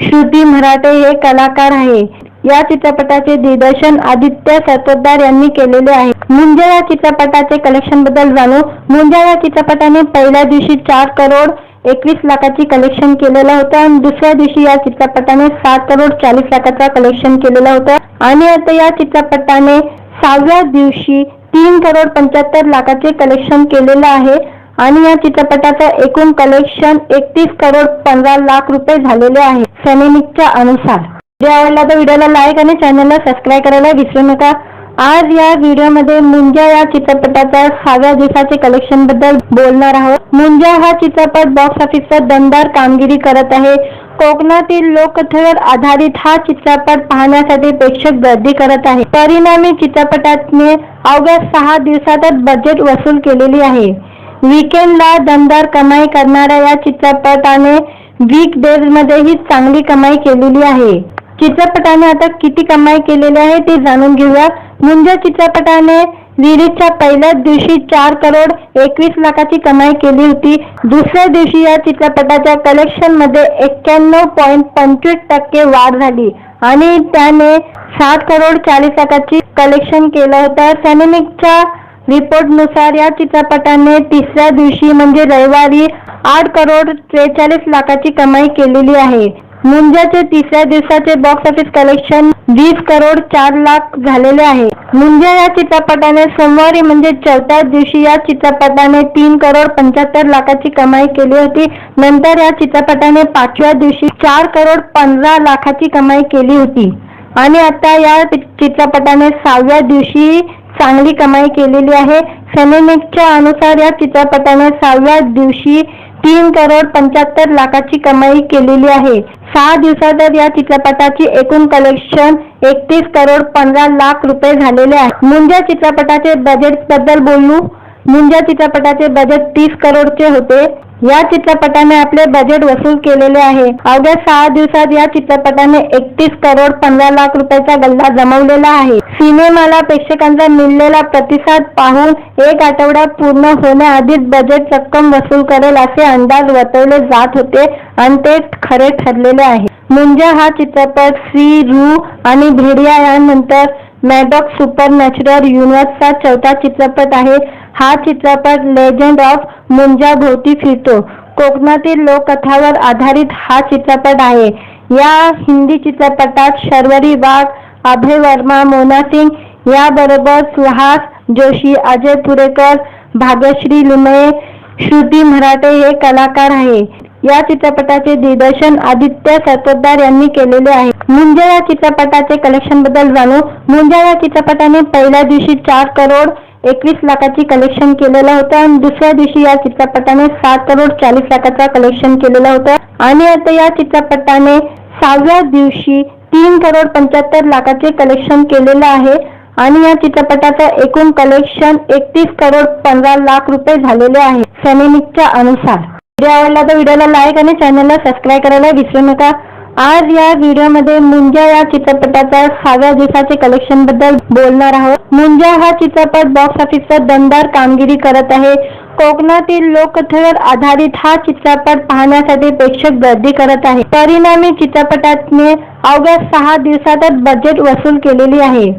श्रुती मराठे हे कलाकार आहे. या चित्रपटाचे दिग्दर्शन आदित्य सरपोतदार यांनी केलेले आहे. मुंजा या चित्रपटाचे कलेक्शन बद्दल जाणू. मुंजा या चित्रपटाने पहिल्या दिवशी 4 करोड 21 लाखाची कलेक्शन केलेलं होतं आणि दुसऱ्या दिवशी या चित्रपटाने 7 करोड 40 लाखाचा कलेक्शन केलेलं होतं आणि आता या चित्रपटाने 6व्या दिवशी 3 करोड 75 लाखाचे कलेक्शन केलेलं आहे आणि या चित्रपटाचं एकूण कलेक्शन 31 करोड 15 लाख रुपये झालेले आहे सॅनेमिकच्या अनुसार. व्हिडिओ आवडला तर व्हिडिओला लाईक आणि चॅनलला सबस्क्राईब करायला विसरू नका. आज या व्हिडिओमध्ये मुंजा या चित्रपटाच्या 6व्या दिवसाचे कलेक्शन बद्दल बोलणार आहोत. मुंजा हा चित्रपट बॉक्स ऑफिसवर दमदार कामगिरी करत आहे. कोकणातील लोककथेवर आधारित हा चित्रपट पाहण्यासाठी प्रेक्षक गर्दी करत आहे. परिणामी चित्रपटाने अवघ्या 6 दिवसातच बजेट वसूल केलेली आहे. वीकेंडला दमदार कमाई करणाऱ्या या चित्रपटाने वीक डेजमध्येही चांगली कमाई केलेली आहे. चित्रपटाने आता किती कमाई केलेली आहे ते जाणून घेऊया. मुंजा चित्रपटाने रिलीजच्या पहिल्याच दिवशी 4 करोड 21 लाखाची कमाई केली होती. दुसऱ्या दिवशी या चित्रपटाच्या कलेक्शन मध्ये 91.25% वाढ झाली आणि त्याने 7 करोड 40 लाखाची कलेक्शन केलं होतं. सॅनेमिकच्या रिपोर्टनुसार या चित्रपटाने तिसऱ्या दिवशी म्हणजे रविवारी 8 करोड 43 लाखाची कमाई केलेली आहे. मुंजाचे तिसऱ्या दिवसाचे box office collection 20 crore 4 lakh झालेले आहे. मुंजा या चित्रपटाने सोमवारी म्हणजे 4थ्या दिवशी या चित्रपटाने 3 करोड 75 लाखाची कमाई केली होती. नंतर या चित्रपटाने 5व्या दिवशी 4 करोड 15 लाखाची कमाई केली होती आणि आता या चित्रपटाने 6व्या दिवशी चांगली कमाई केलेली आहे. सिनेमिक्सच्या अनुसार या चित्रपटाने 6व्या दिवशी 3,75,00,000ची कमाई केलेली आहे. 6 दिवसात या चित्रपटाची एकूण कलेक्शन 31,15,00,000 रुपये झालेले आहे. मुंजा चित्रपटाचे बजेट बद्दल बोलू. मुंजा चित्रपटाचे बजेट 30 करोडचे होते. या चित्रपटाने आपले बजेट वसूल केलेले आहे. अवघ्या 6 दिवसात या चित्रपटाने 31,15,00,000 रुपयाचा गल्ला जमवलेला आहे. सिनेमाला प्रेक्षकांचा मिळालेला प्रतिसाद पाहून 1 आठवडा पूर्ण होण्याआधीच बजेट रक्कम वसूल करेल असे अंदाज वर्तवले जात होते आणि ते खरे ठरलेले आहे. मुंजा हा चित्रपट श्री रू आणि भेडिया यानंतर मॅडॉक्स सुपरनॅचरल युनिव्हर्सचा 4था चित्रपट आहे. हा चित्रपट लेजंड ऑफ मुंजा भोवती फिरतो. कोकणातील लोककथावर आधारित हा चित्रपट आहे. या हिंदी चित्रपटात शर्वरी वाघ, अभय वर्मा, मोना सिंग याबरोबर सुहास जोशी, अजय पुरेकर, भाग्यश्री लुमये, श्रुती मराठे हे कलाकार आहे. या चित्रपटाचे दिग्दर्शन आदित्य सरपोतदार यांनी केलेले आहे. मुंजा या चित्रपटाचे कलेक्शन बद्दल जाणू. मुंजा या चित्रपटाने पहिल्या दिवशी 4,21,00,000ची कलेक्शन केलेलं होतं आणि दुसऱ्या दिवशी या चित्रपटाने 7,40,00,000चा कलेक्शन केलेलं होतं आणि आता या चित्रपटाने 6व्या दिवशी 3,75,00,000चे कलेक्शन केलेलं आहे आणि या चित्रपटाचं एकूण कलेक्शन 31,15,00,000 रुपये झालेले आहे सिनेमिक्सच्या अनुसार. व्हिडिओ आवडला तर व्हिडिओला लाईक आणि चॅनलला सबस्क्राईब करायला विसरू नका. आज या व्हिडिओमध्ये मुंजा या चित्रपटाच्या 6व्या दिवसाचे कलेक्शन बद्दल बोलणार आहोत. मुंजा हा चित्रपट बॉक्स ऑफिसवर दमदार कामगिरी करत आहे. कोकणातील लोककथेवर आधारित हा चित्रपट पाहण्यासाठी प्रेक्षक गर्दी करत आहे. परिणामी चित्रपटाने अवघ्या 6 दिवसातच बजेट वसूल केलेली आहे.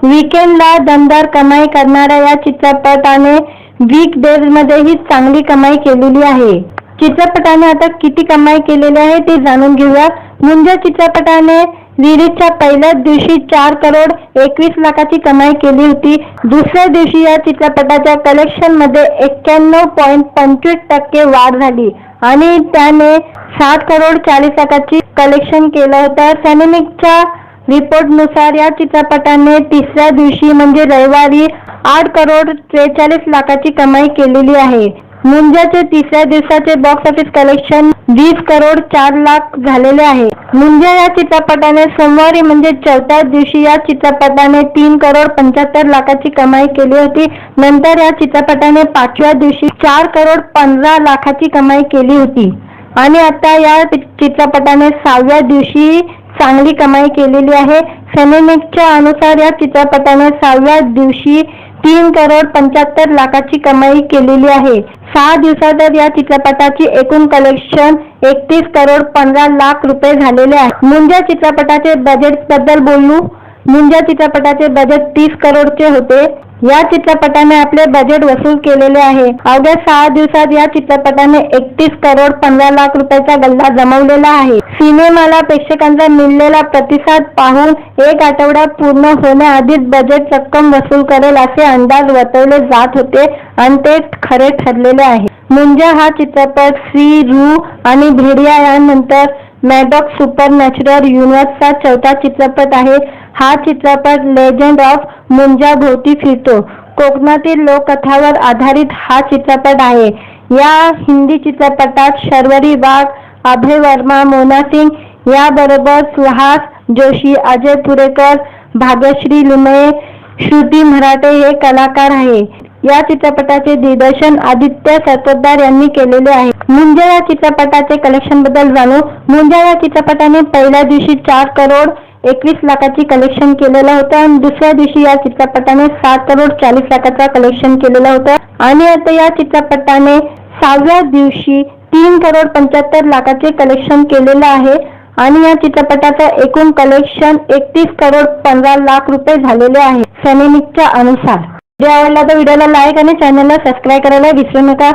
वीकेंडला दमदार कमाई करणाऱ्या या चित्रपटाने वीक डेज मध्येही चांगली कमाई केलेली आहे. चित्रपटाने आता किती कमाई केलेली आहे ते जाणून घेऊया. मुंजा चित्रपटाने रिलीजच्या पहिल्याच दिवशी 4,21,00,000ची कमाई केली होती. दुसऱ्या दिवशी या चित्रपटाच्या कलेक्शन मध्ये 91.25% वाढ झाली आणि त्याने 7,40,00,000ची कलेक्शन केलं होतं. सिनेमिक्सच्या रिपोर्टनुसार या चित्रपटाने तिसऱ्या दिवशी म्हणजे रविवारी 8,43,00,000ची कमाई केलेली आहे. मुंजाचे तिसऱ्या दिवसाचे बॉक्स ऑफिस कलेक्शन 20,04,00,000 झालेले आहे. मुंजा या चित्रपटाने सोमवारी म्हणजे 4थ्या दिवशी या चित्रपटाने 3,75,00,000ची कमाई केली होती. नंतर या चित्रपटाने 5व्या दिवशी 4,15,00,000ची कमाई केली होती आणि आता या चित्रपटाने 6व्या दिवशी चांगली कमाई केलेली आहे. सिनेमिक्सच्या अनुसार या चित्रपटाने 6व्या दिवशी 3,75,00,000ची कमाई केलेली आहे. 6 दिवसात या चित्रपटाची एकूण कलेक्शन 31,15,00,000 रुपये झालेले आहे. मुंजा चित्रपटाचे बजेट बद्दल बोलू. मुंजा चित्रपटाचे बजेट 30 करोडचे होते. या चित्रपटाने आपले बजेट वसूल केलेले आहे. अवघ्या 6 दिवसात या चित्रपटाने 31,15,00,000 रुपयाचा गल्ला जमवलेला आहे. सिनेमाला प्रेक्षकांचा मिळालेला प्रतिसाद पाहून 1 आठवडा पूर्ण होण्याआधीच बजेट रक्कम वसूल करेल असे अंदाज वर्तवले जात होते आणि ते खरे ठरलेले आहे. मुंजा हा चित्रपट श्री रू आणि भेडिया यानंतर मॅडॉक्स सुपरनॅचरल युनिव्हर्सचा 4था चित्रपट आहे. हा चित्रपट लेजंड ऑफ मुंजा भोवती फिरतो. कोकणातील लोककथावर आधारित हा चित्रपट आहे. या हिंदी चित्रपटात शर्वरी वाघ, अभय वर्मा, मोना सिंग याबरोबर सुहास जोशी, अजय पुरेकर, भाग्यश्री लुमये, श्रुती मराठे हे कलाकार आहे. या चित्रपटाचे दिग्दर्शन आदित्य सरपोतदार यांनी केलेले आहे. मुंजा या चित्रपटाचे कलेक्शन बद्दल जाणू. मुंजा या चित्रपटाने पहिल्या दिवशी 4,21,00,000ची कलेक्शन केलेलं होतं आणि दुसऱ्या दिवशी या चित्रपटाने 7,40,00,000चा कलेक्शन केलेलं होतं आणि आता या चित्रपटाने 6व्या दिवशी 3,75,00,000चे कलेक्शन केलेलं आहे आणि या चित्रपटाचं एकूण कलेक्शन 31,15,00,000 रुपये झालेले आहे सिनेमिक्सच्या अनुसार. व्हिडिओ आवडला तर व्हिडिओला लाईक आणि चॅनलला सबस्क्राईब करायला विसरू नका.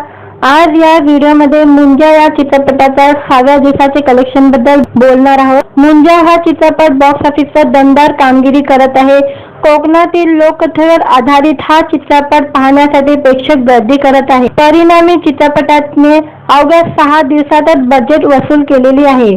आज या व्हिडिओमध्ये मुंजा या चित्रपटाच्या 6व्या दिवसाचे कलेक्शन बद्दल बोलणार आहोत. मुंजा हा चित्रपट बॉक्स ऑफिसवर दमदार कामगिरी करत आहे. कोकणातील लोककथेवर आधारित हा चित्रपट पाहण्यासाठी प्रेक्षक गर्दी करत आहे. परिणामी चित्रपटाने अवघ्या 6 दिवसातच बजेट वसूल केलेली आहे.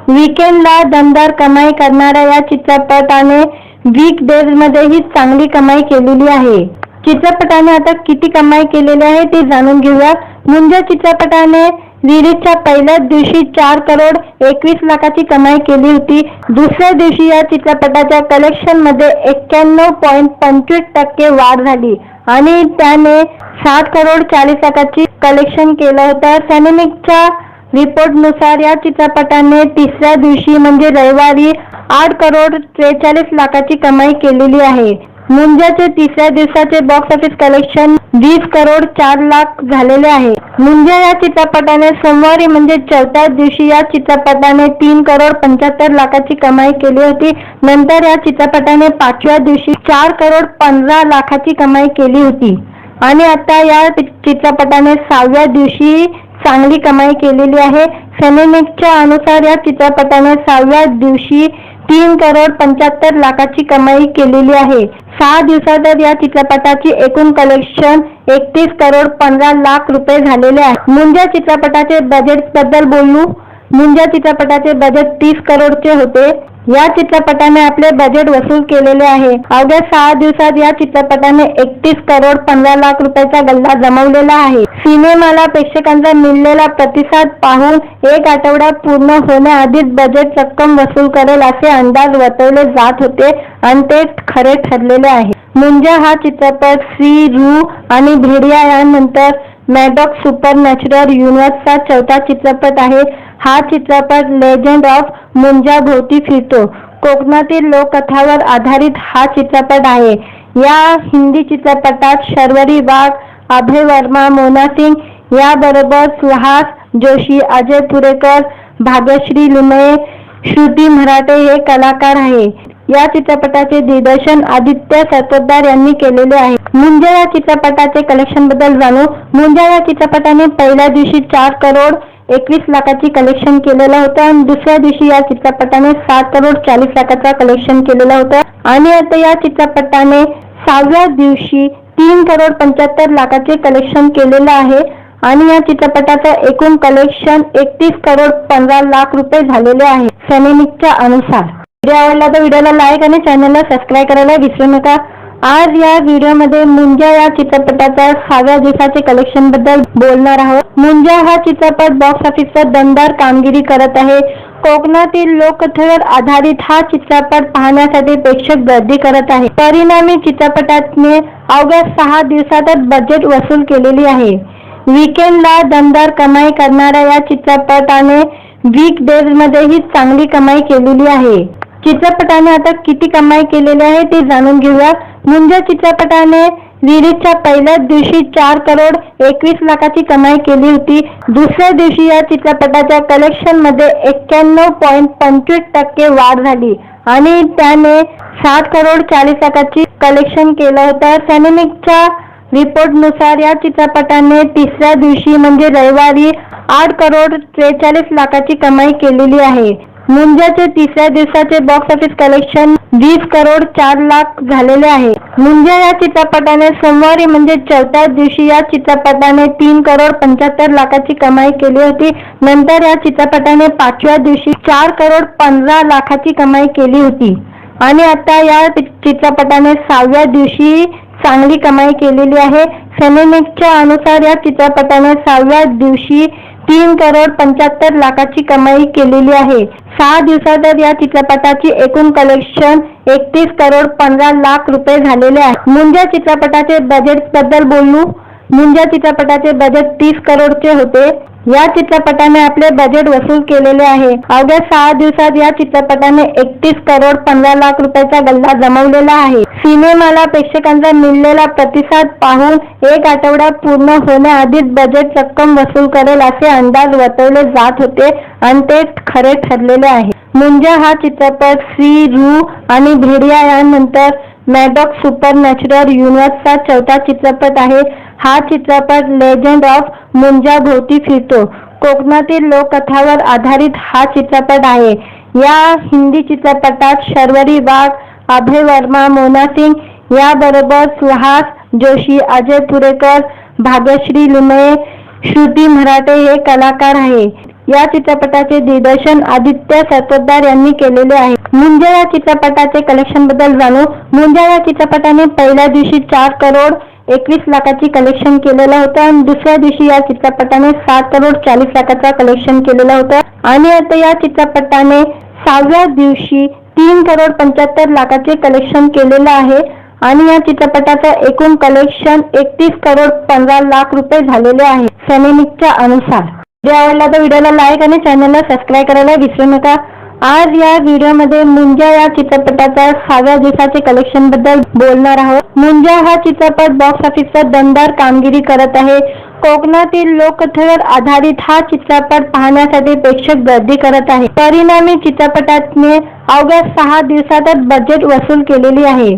वीकेंडला दमदार कमाई करणाऱ्या या चित्रपटाने वीक डेज मध्येही चांगली कमाई केलेली आहे. चित्रपटाने आता किती कमाई केलेली आहे ते जाणून घेऊया. मुंजा चित्रपटाने रिलीजच्या पहिल्याच दिवशी 4 करोड 21 लाखाची कमाई केली होती. दुसऱ्या दिवशी या चित्रपटाच्या कलेक्शन मध्ये 91.25% वाढ झाली आणि त्याने 7 करोड 40 लाखाची कलेक्शन केलं होतं. सॅनेमिकच्या रिपोर्टनुसार या चित्रपटाने तिसऱ्या दिवशी म्हणजे रविवारी 8 करोड 43 लाखाची कमाई केलेली आहे. मुंजाचे तिसऱ्या दिवसाचे box office collection 20 crore 4 lakh झालेले आहे. मुंजा या चित्रपटाने सोमवारी म्हणजे चौथ्या दिवशी या चित्रपटाने 3 करोड 75 लाखाची कमाई केली होती. नंतर या चित्रपटाने 5व्या दिवशी 4 करोड 15 लाखाची कमाई केली होती आणि आता या चित्रपटाने 6व्या दिवशी चांगली कमाई केलेली आहे. सॅनेमिकच्या अनुसार या चित्रपटाने 6व्या दिवशी 3 करोड 75 लाखाची कमाई केलेली आहे. 6 दिवसात या चित्रपटाची एकूण कलेक्शन 31 करोड 15 लाख रुपये झालेले आहे. मुंजा चित्रपटाचे बजेट बद्दल बोलू. मुंजा चित्रपटाचे बजेट 30 करोडचे होते. या चित्रपटाने आपले बजेट वसूल केलेले आहे. अवघ्या 6 दिवसात या चित्रपटाने 31 करोड 15 लाख रुपयाचा गल्ला जमवलेला आहे. सिनेमाला प्रेक्षकांचा मिळालेला प्रतिसाद पाहून 1 आठवडा पूर्ण होण्याआधीच बजेट रक्कम वसूल करेल असे अंदाज वर्तवले जात होते आणि ते खरे ठरलेले आहे. मुंजा हा चित्रपट श्री रू आणि भेडिया यानंतर मॅडॉक्स सुपरनॅचरल युनिव्हर्सचा 4था चित्रपट आहे. हा चित्रपट लेजंड ऑफ मुंजा भोवती फिरतो. कोकणातील लोककथावर आधारित हा चित्रपट आहे. या हिंदी चित्रपटात शर्वरी वाघ, अभय वर्मा, मोना सिंग याबरोबर सुहास जोशी, अजय पुरेकर, भाग्यश्री लिमये, श्रुती मराठे हे कलाकार आहे. या चित्रपटाचे दिग्दर्शन आदित्य सरपोतदार यांनी केलेले आहे. मुंजा या चित्रपटाचे कलेक्शन बद्दल जाणू. मुंजा या चित्रपटाने पहिल्या दिवशी 4 करोड 21 लाखाची कलेक्शन केलेलं होतं आणि दुसऱ्या दिवशी या चित्रपटाने 7 करोड 40 लाखाचा कलेक्शन केलेलं होतं आणि आता या चित्रपटाने 6व्या दिवशी 3 करोड 75 लाखाचे कलेक्शन केलेलं आहे आणि या चित्रपटाचं एकूण कलेक्शन 31 करोड 15 लाख रुपये झालेले आहे सॅनेमिकच्या अनुसार. व्हिडिओ आवडला तर व्हिडिओला लाईक आणि चॅनलला सबस्क्राईब करायला विसरू नका. आज या व्हिडिओमध्ये मुंजा या चित्रपटाच्या 6व्या दिवसाचे कलेक्शन बद्दल बोलणार आहोत. मुंजा हा चित्रपट बॉक्स ऑफिसवर दमदार कामगिरी करत आहे. कोकणातील लोककथेवर आधारित हा चित्रपट पाहण्यासाठी प्रेक्षक गर्दी करत आहे. परिणामी चित्रपटाने अवघ्या 6 दिवसातच बजेट वसूल केलेली आहे. वीकेंडला दमदार कमाई करणाऱ्या या चित्रपटाने वीक डेज मध्येही चांगली कमाई केलेली आहे. चित्रपटाने आता किती कमाई केलेली आहे ते जाणून घेऊया. मुंजा चित्रपटाने रिलीजच्या पहिल्याच दिवशी 4 करोड 21 लाखाची कमाई केली होती. दुसऱ्या दिवशी या चित्रपटाच्या कलेक्शन मध्ये 91.25% वाढ झाली आणि त्याने 7 करोड 40 लाखाची कलेक्शन केलं होतं. सॅनेमिकच्या रिपोर्टनुसार या चित्रपटाने तिसऱ्या दिवशी म्हणजे रविवारी 8 करोड 43 लाखाची कमाई केलेली आहे. मुंजाचे तिसऱ्या दिवसाचे box office collection 20 crore 4 lakh झालेले आहे. मुंजा या चित्रपटाने सोमवारी म्हणजे चौथ्या दिवशी या चित्रपटाने 3 करोड 75 लाखाची कमाई केली होती. नंतर या चित्रपटाने 5व्या दिवशी 4 करोड 15 लाखाची कमाई केली होती आणि आता या चित्रपटाने 6व्या दिवशी चांगली कमाई केलेली आहे. सॅनेमिकच्या अनुसार या चित्रपटाने 6व्या दिवशी 3 करोड 75 लाखाची कमाई केलेली आहे. 6 दिवसात या चित्रपटाची एकूण कलेक्शन 31 करोड 15 लाख रुपये झालेले आहे. मुंजा चित्रपटाचे बजेट बद्दल बोलू. मुंजा चित्रपटाचे बजेट 30 करोडचे होते. या चित्रपटाने आपले बजेट वसूल केलेले आहे. अवघ्या 6 दिवसात या चित्रपटाने 31 करोड 15 लाख रुपयाचा गल्ला जमवलेला आहे. सिनेमाला प्रेक्षकांचा मिळालेला प्रतिसाद पाहून 1 आठवडा पूर्ण होण्याआधीच बजेट रक्कम वसूल करेल असे अंदाज वर्तवले जात होते आणि ते खरे ठरलेले आहे. मुंजा हा चित्रपट श्री रू आणि भेडिया यानंतर मॅडॉक्स सुपरनॅचरल युनिव्हर्सचा 4था चित्रपट आहे. हा चित्रपट लेजंड ऑफ मुंजा भोवती फिरतो. कोकणातील लोककथावर आधारित हा चित्रपट आहे. या हिंदी चित्रपटात शर्वरी वाघ, अभय वर्मा, मोना सिंग याबरोबर सुहास जोशी, अजय पुरेकर, भाग्यश्री लिमये, श्रुती मराठे हे कलाकार आहे. या चित्रपटाचे दिग्दर्शन आदित्य सरपोतदार यांनी केलेले आहे. मुंजा या चित्रपटाचे कलेक्शन बद्दल जाणू. मुंजा या चित्रपटाने पहिल्या दिवशी 4 करोड 21 लाखाची कलेक्शन केलेलं होतं आणि दुसऱ्या दिवशी या चित्रपटाने 7 करोड 40 लाखाचा कलेक्शन केलेलं होतं आणि आता या चित्रपटाने 6व्या दिवशी 3 करोड 75 लाखाचे कलेक्शन केलेलं आहे आणि या चित्रपटाचं एकूण कलेक्शन 31 करोड 15 लाख रुपये झालेले आहे सॅनेमिकच्या अनुसार. व्हिडिओ आवडला तर व्हिडिओला लाईक आणि चॅनलला सबस्क्राईब करायला विसरू नका. आज या व्हिडिओमध्ये मुंजा या चित्रपटाच्या 6व्या दिवसाचे कलेक्शन बद्दल बोलणार आहोत. मुंजा हा चित्रपट बॉक्स ऑफिसवर दमदार कामगिरी करत आहे. कोकणातील लोककथेवर आधारित हा चित्रपट पाहण्यासाठी प्रेक्षक गर्दी करत आहे. परिणामी चित्रपटाने अवघ्या 6 दिवसातच बजेट वसूल केलेली आहे.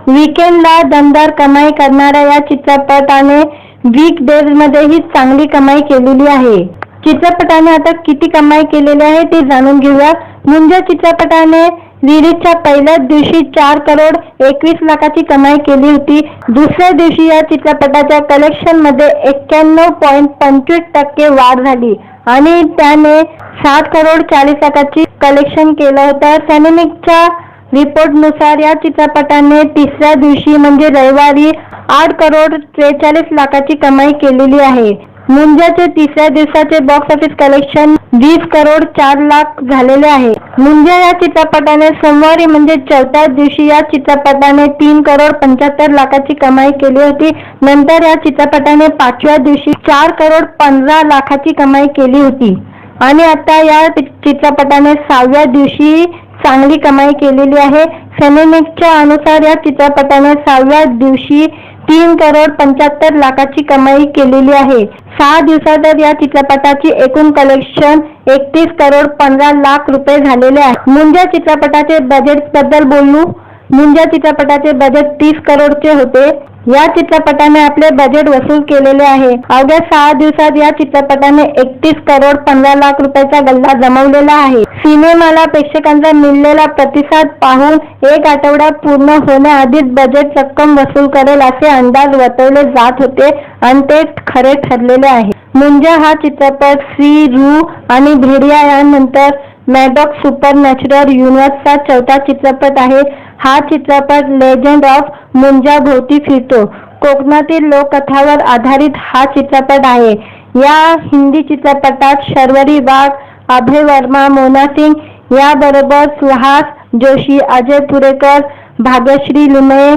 वीकेंडला दमदार कमाई करणाऱ्या या चित्रपटाने वीक डेज मध्येही चांगली कमाई केलेली आहे. चित्रपटाने आता किती कमाई केलेली आहे ते जाणून घेऊया. मुंजा चित्रपटाने रिलीजच्या पहिल्याच दिवशी 4 करोड 21 लाखाची कमाई केली होती. दुसऱ्या दिवशी या चित्रपटाच्या कलेक्शन मध्ये 91.25% वाढ झाली आणि त्याने 7 करोड 40 लाखाची कलेक्शन केलं होतं. सॅनेमिकच्या रिपोर्टनुसार या चित्रपटाने तिसऱ्या दिवशी म्हणजे रविवारी 8 करोड 43 लाखाची कमाई केलेली आहे. मुंजाचे तिसऱ्या दिवसाचे box office collection 20 crore 4 lakh झालेले आहे. मुंजा या चित्रपटाने सोमवारी म्हणजे 4थ्या दिवशी या चित्रपटाने 3 करोड 75 लाखाची कमाई केली होती. नंतर या चित्रपटाने 5व्या दिवशी 4 करोड 15 लाखाची कमाई केली होती आणि आता या चित्रपटाने 6व्या दिवशी चांगली कमाई केलेली आहे. सॅनेमिकच्या अनुसार या चित्रपटाने 6व्या दिवशी 3 करोड 75 लाखाची कमाई केलेली आहे. 6 दिवसात या चित्रपटाची एकूण कलेक्शन 31 करोड 15 लाख रुपये झालेले आहे. मुंजा चित्रपटाचे बजेट बद्दल बोलू. मुंजा चित्रपटाचे बजेट 30 करोडचे होते. या चित्रपटाने आपले बजेट वसूल केलेले आहे. अवघ्या 6 दिवसात या चित्रपटाने 31 करोड 15 लाख रुपयाचा गल्ला जमवलेला आहे. सिनेमाला प्रेक्षकांचा मिळालेला प्रतिसाद पाहून 1 आठवडा पूर्ण होण्याआधीच बजेट रक्कम वसूल करेल असे अंदाज वर्तवले जात होते आणि ते खरे ठरलेले आहे. मुंजा हा चित्रपट श्री रू आणि भेडिया यानंतर मॅडॉक्स सुपरनॅचरल युनिव्हर्सचा 4था चित्रपट आहे. हा चित्रपट लेजंड ऑफ मुंजा भोवती फिरतो. कोकणातील लोककथावर आधारित हा चित्रपट आहे. या हिंदी चित्रपटात शर्वरी वाघ, अभय वर्मा, मोना सिंग याबरोबर सुहास जोशी, अजय पुरेकर, भाग्यश्री लुमये,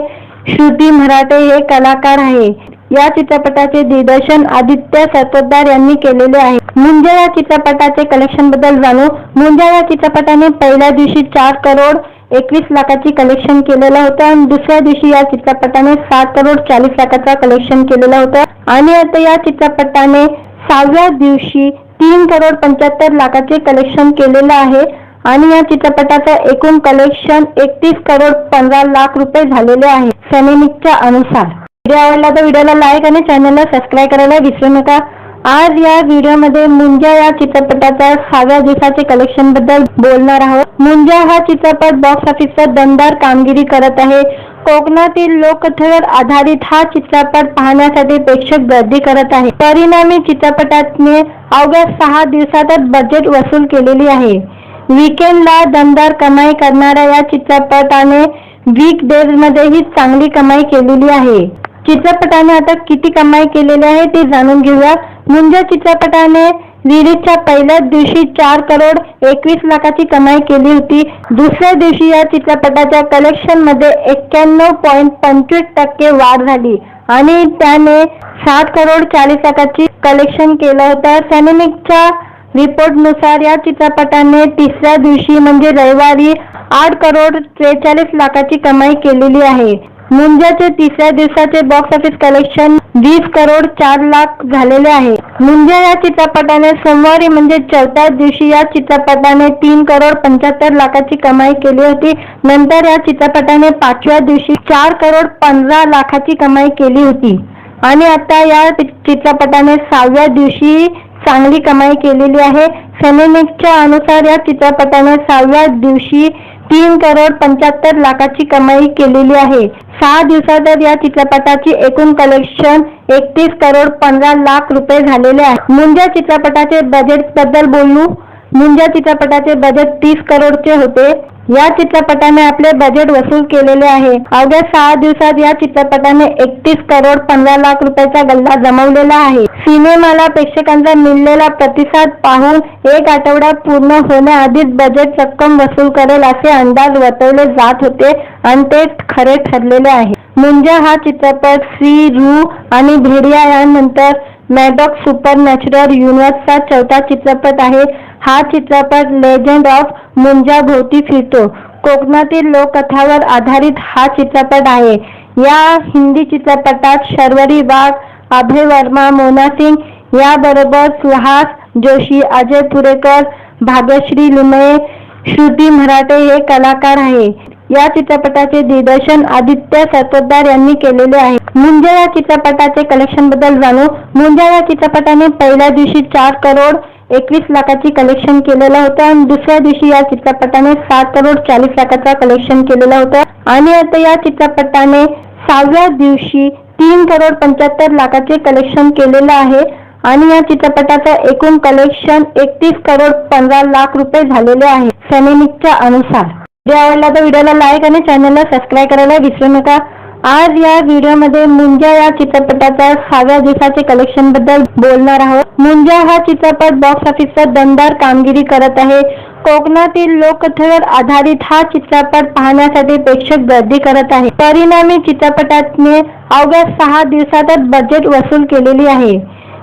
श्रुती मराठे हे कलाकार आहे. या चित्रपटाचे दिग्दर्शन आदित्य सरपोतदार यांनी केलेले आहे. मुंजा या चित्रपटाचे कलेक्शन बद्दल जाणू. मुंजा या चित्रपटाने पहिल्या दिवशी 4 करोड 21 लाखाची कलेक्शन केलेलं होतं आणि दुसऱ्या दिवशी या चित्रपटाने 7 करोड 40 लाखाचा कलेक्शन केलेलं होतं आणि आता या चित्रपटाने 6व्या दिवशी 3 करोड 75 लाखाचे कलेक्शन केलेलं आहे आणि या चित्रपटाचं एकूण कलेक्शन 31 करोड 15 लाख रुपये झालेले आहे सॅनेमिकच्या अनुसार. व्हिडिओ आवडला तर व्हिडिओला लाईक आणि चॅनलला सबस्क्राईब करायला विसरू नका. आज या व्हिडिओमध्ये मुंजा या चित्रपटाच्या 6व्या दिवसाचे कलेक्शन बद्दल बोलणार आहोत. मुंजा हा चित्रपट बॉक्स ऑफिसवर दमदार कामगिरी करत आहे. कोकणातील लोककथेवर आधारित हा चित्रपट पाहण्यासाठी प्रेक्षक गर्दी करत आहे. परिणामी चित्रपटाने अवघ्या 6 दिवसातच बजेट वसूल केलेली आहे. वीकेंडला दमदार कमाई करणाऱ्या या चित्रपटाने वीक डेज मध्येही चांगली कमाई केलेली आहे. चित्रपटाने आता किती कमाई केलेली आहे ते जाणून घेऊया. मुंजा चित्रपटाने रिलीजच्या पहिल्याच दिवशी 4 करोड 21 लाखाची कमाई केली होती. दुसऱ्या दिवशी या चित्रपटाच्या कलेक्शन मध्ये 91.25% वाढ झाली आणि त्याने 7 करोड 40 लाखाची कलेक्शन केलं होतं. सॅनेमिकच्या रिपोर्टनुसार या चित्रपटाने तिसऱ्या दिवशी म्हणजे रविवारी 8 करोड 43 लाखाची कमाई केलेली आहे. मुंजाचे तिसऱ्या दिवसाचे box office collection 20 crore 4 lakh झालेले आहे. मुंजा या चित्रपटाने सोमवारी म्हणजे 4थ्या दिवशी या चित्रपटाने 3 करोड 75 लाखाची कमाई केली होती. नंतर या चित्रपटाने 5व्या दिवशी 4 करोड 15 लाखाची कमाई केली होती आणि आता या चित्रपटाने 6व्या दिवशी चांगली कमाई केलेली आहे. सॅनेमिकच्या अनुसार या चित्रपटाने 6व्या दिवशी 3,75,00,000ची कमाई केलेली आहे. 6 दिवसात या चित्रपटाची एकूण कलेक्शन 31,15,00,000 रुपये झालेले आहे. मुंजा चित्रपटाचे बजेट बद्दल बोलू. मुंजा चित्रपटाचे बजेट 30 करोडचे होते. या चित्रपटाने आपले बजेट वसूल केलेले आहे. अवघ्या 6 दिवसात या चित्रपटाने 31,15,00,000 रुपयाचा गल्ला जमवलेला आहे. सिनेमाला प्रेक्षकांचा मिळालेला प्रतिसाद पाहून एक आठवडा पूर्ण होण्याआधीच बजेट रक्कम वसूल करेल असे अंदाज वर्तवले जात होते आणि ते खरे ठरलेले आहे. मुंजा हा चित्रपट श्री रू आणि भेडिया यानंतर मॅडॉक्स सुपरनॅचरल युनिव्हर्सचा चौथा चित्रपट आहे. हा चित्रपट लेजंड ऑफ मुंजा भोवती फिरतो. कोकणातील लोककथावर आधारित हा चित्रपट आहे. या हिंदी चित्रपटात शर्वरी वाघ, अभय वर्मा, मोना सिंग याबरोबर सुहास जोशी, अजय पुरेकर, भाग्यश्री लुमये, श्रुती मराठे हे कलाकार आहे. या चित्रपटाचे दिग्दर्शन आदित्य सरपोतदार यांनी केलेले आहे. मुंजा या चित्रपटाचे कलेक्शन बद्दल जाणू. मुंजा या चित्रपटाने पहिल्या दिवशी 4,21,00,000ची कलेक्शन केलेलं होतं आणि दुसऱ्या दिवशी या चित्रपटाने 7,40,00,000चा कलेक्शन केलेलं होतं आणि आता या चित्रपटाने 6व्या दिवशी 3,75,00,000चे कलेक्शन केलेलं आहे आणि या चित्रपटाचं एकूण कलेक्शन 31,15,00,000 रुपये झालेले आहे सॅनेमिकच्या अनुसार. व्हिडिओ आवडला तर व्हिडिओला लाईक आणि चॅनलला सबस्क्राईब करायला विसरू नका. आज या व्हिडिओमध्ये मुंजा या चित्रपटाच्या 6व्या दिवसाचे कलेक्शन बद्दल बोलणार आहोत. मुंजा हा चित्रपट बॉक्स ऑफिसवर दमदार कामगिरी करत आहे. कोकणातील लोककथेवर आधारित हा चित्रपट पाहण्यासाठी प्रेक्षक गर्दी करत आहे. परिणामी चित्रपटाने अवघ्या 6 दिवसातच बजेट वसूल केलेली आहे.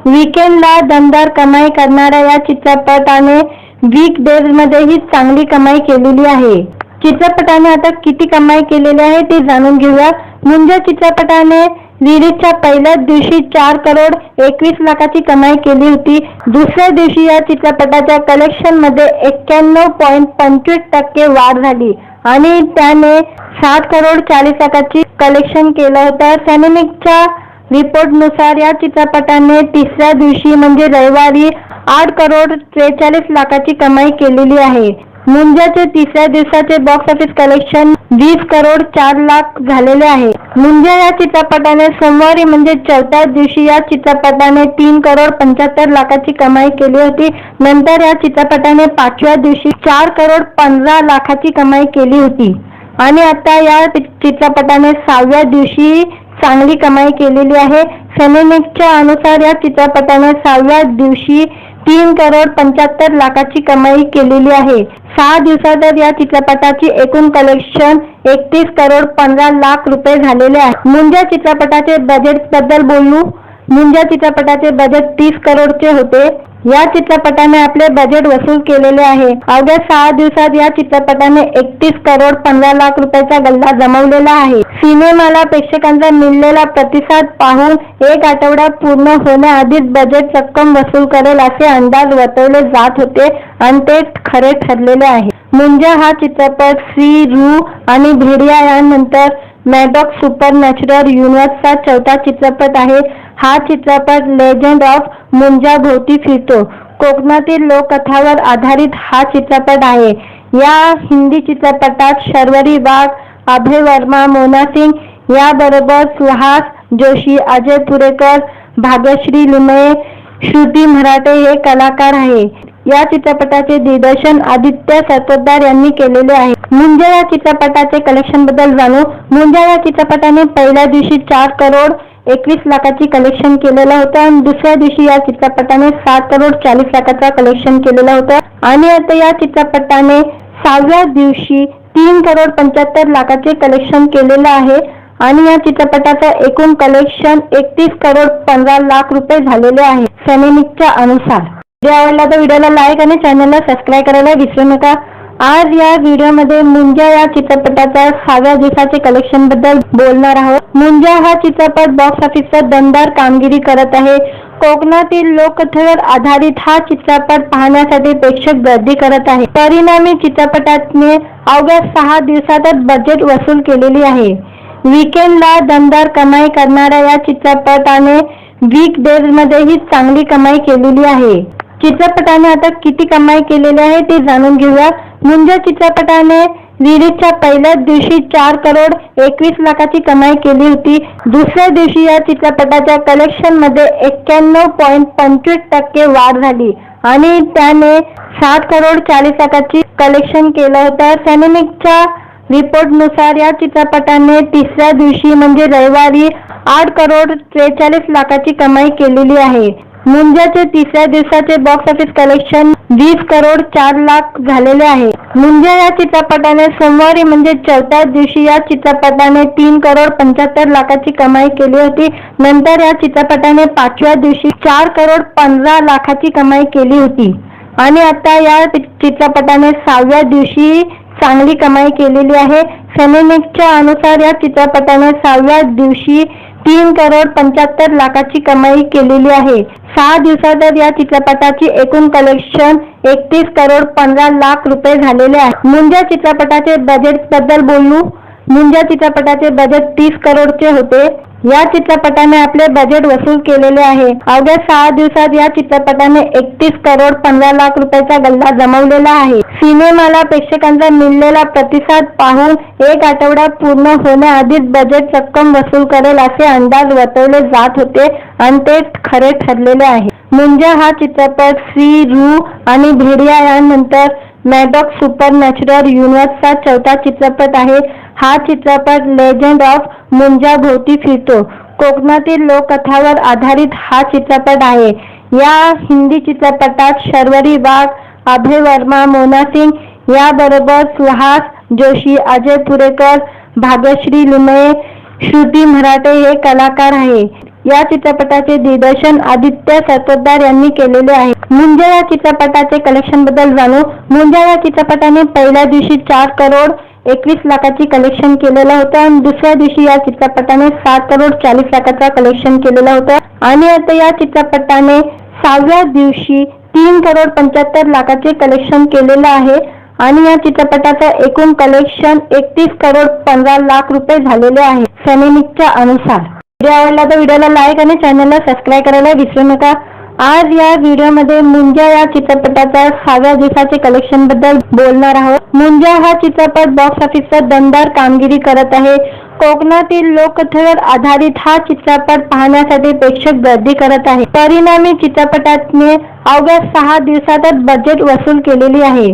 वीकेंडला दमदार कमाई करणाऱ्या या चित्रपटाने वीक डेज मध्येही चांगली कमाई केलेली आहे. चित्रपटाने आता किती कमाई केलेली आहे ते जाणून घेऊया. मुंजा चित्रपटाने रिलीजच्या पहिल्याच दिवशी 4,21,00,000ची कमाई केली होती. दुसऱ्या दिवशी या चित्रपटाच्या कलेक्शन मध्ये 91.25% वाढ झाली आणि त्याने 7,40,00,000ची कलेक्शन केलं होतं. सॅनेमिकच्या रिपोर्टनुसार या चित्रपटाने तिसऱ्या दिवशी म्हणजे रविवारी 8,43,00,000ची कमाई केलेली आहे. मुंजाचे तिसऱ्या दिवसाचे बॉक्स ऑफिस कलेक्शन 20,04,00,000 झालेले आहे. मुंजा या चित्रपटाने सोमवारी म्हणजे चौथ्या दिवशी या चित्रपटाने 3,75,00,000ची कमाई केली होती. नंतर या चित्रपटाने 5व्या दिवशी 4,15,00,000ची कमाई केली होती आणि आता या चित्रपटाने 6व्या दिवशी चांगली कमाई केलेली आहे. सॅनेमिकच्या अनुसार या चित्रपटाने 6व्या दिवशी 3,75,00,000ची कमाई केलेली आहे. 6 दिवसात या चित्रपटाची एकूण कलेक्शन 31,15,00,000 रुपये झालेले आहे. मुंजा चित्रपटाचे बजेट बद्दल बोलू. मुंजा चित्रपटाचे बजेट 30 करोडचे होते. या चित्रपटाने आपले बजेट वसूल केलेले आहे. अवघ्या 6 दिवसात या चित्रपटाने 31,15,00,000 रुपयाचा गल्ला जमवलेला आहे. सिनेमाला प्रेक्षकांचा मिळालेला प्रतिसाद पाहून एक आठवडा पूर्ण होण्याआधीच बजेट रक्कम वसूल करेल असे अंदाज वर्तवले जात होते आणि ते खरे ठरलेले आहे. मुंजा हा चित्रपट श्री रू आणि भेडिया यानंतर मॅडॉक्स सुपरनॅचरल युनिव्हर्सचा चौथा चित्रपट आहे. हा चित्रपट लेजंड ऑफ मुंजा भोवती फिरतो. कोकणातील लोककथावर आधारित हा चित्रपट आहे. या हिंदी चित्रपटात शर्वरी वाघ, अभय वर्मा, मोना सिंग याबरोबर सुहास जोशी, अजय पुरेकर, भाग्यश्री लुमये, श्रुती मराठे हे कलाकार आहे. या चित्रपटाचे दिग्दर्शन आदित्य सरपोतदार यांनी केलेले आहे. मुंजा या चित्रपटाचे कलेक्शन बद्दल जाणू. मुंजा या चित्रपटाने पहिल्या दिवशी 4,21,00,000ची कलेक्शन केलेलं होतं आणि दुसऱ्या दिवशी या चित्रपटाने 7,40,00,000चा कलेक्शन केलेलं होतं आणि आता या चित्रपटाने 6व्या दिवशी 3,75,00,000चे कलेक्शन केलेलं आहे आणि या चित्रपटाचं एकूण कलेक्शन 31,15,00,000 रुपये झालेले आहे सॅनेमिकच्या अनुसार. व्हिडिओ आवडला तर व्हिडिओला लाईक आणि चॅनलला सबस्क्राईब करायला विसरू नका. आज या व्हिडिओमध्ये मुंजा या चित्रपटाच्या 6व्या दिवसाचे कलेक्शन बद्दल बोलणार आहोत. मुंजा हा चित्रपट बॉक्स ऑफिसवर दमदार कामगिरी करत आहे. कोकणातील लोककथेवर आधारित हा चित्रपट पाहण्यासाठी प्रेक्षक गर्दी करत आहे. परिणामी चित्रपटाने अवघ्या 6 दिवसातच बजेट वसूल केलेली आहे. वीकेंडला दमदार कमाई करणाऱ्या या चित्रपटाने वीक डेज मध्येही चांगली कमाई केलेली आहे. चित्रपटाने आता किती कमाई केलेली आहे ते जाणून घेऊया. मुंजा चित्रपटाने रिलीजच्या पहिल्याच दिवशी 4,21,00,000ची कमाई केली होती. दुसऱ्या दिवशी या चित्रपटाच्या कलेक्शन मध्ये 91.25% वाढ झाली आणि त्याने 7,40,00,000ची कलेक्शन केलं होतं. सॅनेमिकच्या रिपोर्टनुसार या चित्रपटाने तिसऱ्या दिवशी म्हणजे रविवारी 8,43,00,000ची कमाई केलेली आहे. मुंजाचे तिसऱ्या दिवसाचे बॉक्स ऑफिस कलेक्शन 20,04,00,000 झालेले आहे. मुंजा या चित्रपटाने सोमवारी म्हणजे चौथ्या दिवशी या चित्रपटाने 3,75,00,000ची कमाई केली होती. नंतर या चित्रपटाने पाचव्या दिवशी 4,15,00,000ची कमाई केली होती आणि आता या चित्रपटाने 6व्या दिवशी चांगली कमाई केलेली आहे. सॅनेमिकच्या अनुसार या चित्रपटाने 6व्या दिवशी 3,75,00,000ची कमाई केलेली आहे. 6 दिवसात या चित्रपटाची एकूण कलेक्शन 31,15,00,000 झालेले आहे. मुंजा चित्रपटाचे बजेट बद्दल बोलू. मुंजा चित्रपटाचे बजेट 30 करोडचे होते. या चित्रपटाने आपले बजेट वसूल केलेले आहे. अवघ्या 6 दिवसात या चित्रपटाने 31,15,00,000चा गल्ला जमवलेला आहे. सिनेमाला प्रेक्षकांचा मिळालेला प्रतिसाद पाहून एक आठवडा पूर्ण होण्याआधीच बजेट रक्कम वसूल करेल असे अंदाज वर्तवले जात होते आणि ते खरे ठरलेले आहे. मुंजा हा चित्रपट श्री रू आणि भेडिया यानंतर मॅडॉक्स सुपरनॅचरल युनिव्हर्सचा चौथा चित्रपट आहे. हा चित्रपट लेजंड ऑफ मुंजा भोवती फिरतो. कोकणातील लोककथावर आधारित हा चित्रपट आहे. या हिंदी चित्रपटात शर्वरी वाघ, अभय वर्मा, मोना सिंग याबरोबर सुहास जोशी, अजय पुरेकर, भाग्यश्री लिमये, श्रुती मराठे हे कलाकार आहे. या चित्रपटाचे दिग्दर्शन आदित्य सरपोतदार यांनी केलेले आहे. मुंजा या चित्रपटाचे कलेक्शन बद्दल जाणू. मुंजा या चित्रपटाने पहिल्या दिवशी 4,21,00,000ची कलेक्शन केलेलं होतं आणि दुसऱ्या दिवशी या चित्रपटाने 7,40,00,000चा कलेक्शन केलेलं होतं आणि आता या चित्रपटाने 6व्या दिवशी 3,75,00,000चे कलेक्शन केलेलं आहे आणि या चित्रपटाचं एकूण कलेक्शन 31,15,00,000 झालेले आहे सॅनेमिकच्या अनुसार. व्हिडिओ आवडला तर व्हिडिओला लाईक आणि चॅनलला सबस्क्राईब करायला विसरू नका. आज या व्हिडिओमध्ये मुंजा या चित्रपटाच्या 6व्या दिवसाचे कलेक्शन बद्दल बोलणार आहोत. मुंजा हा चित्रपट बॉक्स ऑफिसवर दमदार कामगिरी करत आहे. कोकणातील लोककथेवर आधारित हा चित्रपट पाहण्यासाठी प्रेक्षक गर्दी करत आहे. परिणामी चित्रपटाने अवघ्या 6 दिवसातच बजेट वसूल केलेली आहे.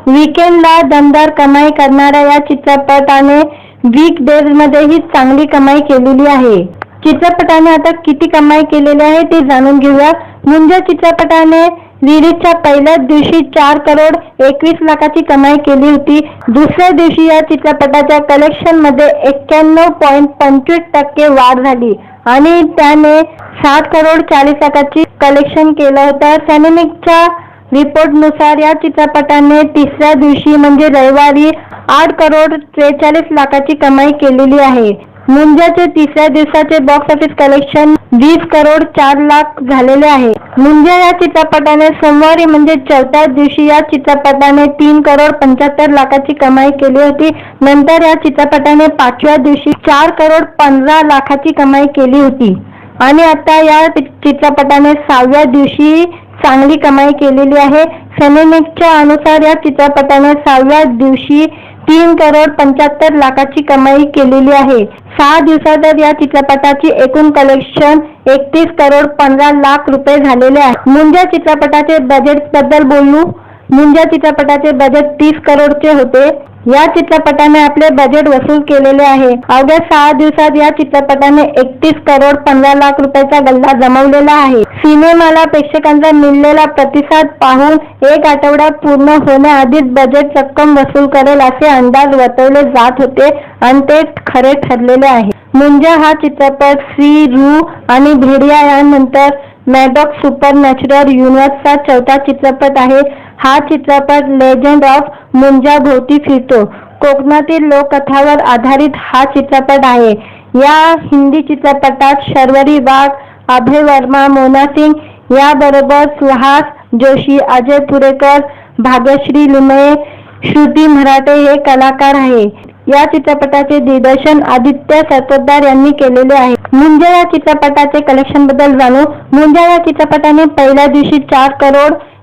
वीकेंडला दमदार कमाई करणाऱ्या या चित्रपटाने वीकडेजमध्येही चांगली कमाई केलेली आहे. चित्रपटाने आता किती कमाई केलेली आहे ते जाणून घेऊया. मुंजा चित्रपटाने रिलीजच्या पहिल्याच दिवशी 4,21,00,000ची कमाई केली होती. दुसऱ्या दिवशी या चित्रपटाच्या कलेक्शन मध्ये 91.25% वाढ झाली आणि त्याने 7,40,00,000ची कलेक्शन केलं होतं. सॅनेमिकच्या रिपोर्टनुसार या चित्रपटाने तिसऱ्या दिवशी म्हणजे रविवारी 8,43,00,000ची कमाई केलेली आहे. मुंजाचे तिसऱ्या दिवसाचे बॉक्स ऑफिस कलेक्शन 20,04,00,000 झालेले आहे. मुंजा या चित्रपटाने सोमवारी म्हणजे चौथ्या दिवशी या चित्रपटाने 3,75,00,000ची कमाई केली होती. नंतर या चित्रपटाने पाचव्या दिवशी 4,15,00,000ची कमाई केली होती आणि आता या चित्रपटाने 6व्या दिवशी चांगली कमाई केलेली आहे. सॅनेमिकच्या अनुसार या चित्रपटाने 6व्या दिवशी 3,75,00,000ची कमाई केलेली आहे. 6 दिवसात या चित्रपटाची एकूण कलेक्शन 31,15,00,000 झालेले आहे. मुंजा चित्रपटाचे बजेट बद्दल बोलू. मुंजा चित्रपटाचे बजेट 30 करोडचे होते. या चित्रपटाने आपले बजेट वसूल केलेले आहे. अवघ्या 6 दिवसात या चित्रपटाने 31,15,00,000चा गल्ला जमवलेला आहे. सिनेमाला प्रेक्षकांचा मिळालेला प्रतिसाद पाहून एक आठवडा पूर्ण होण्याआधीच बजेट रक्कम वसूल करेल असे अंदाज वर्तवले जात होते आणि ते खरे ठरलेले आहे. मुंजा हा चित्रपट श्री रू आणि भेडिया यानंतर मॅडॉक्स सुपरनॅचरल युनिव्हर्सचा चौथा चित्रपट आहे. हा चित्रपट लेजंड ऑफ मुंजा भोवती फिरतो. कोकणातील लोककथावर आधारित हा चित्रपट आहे. या हिंदी चित्रपटात शर्वरी वाघ, अभय वर्मा, मोना सिंग याबरोबर सुहास जोशी, अजय पुरेकर, भाग्यश्री लिमये, श्रुती मराठे हे कलाकार आहे. या चित्रपटाचे दिग्दर्शन आदित्य सरपोतदार यांनी केलेले आहे. मुंजा या चित्रपटाचे कलेक्शन बद्दल जाणू. मुंजा या चित्रपटाने पहिल्या दिवशी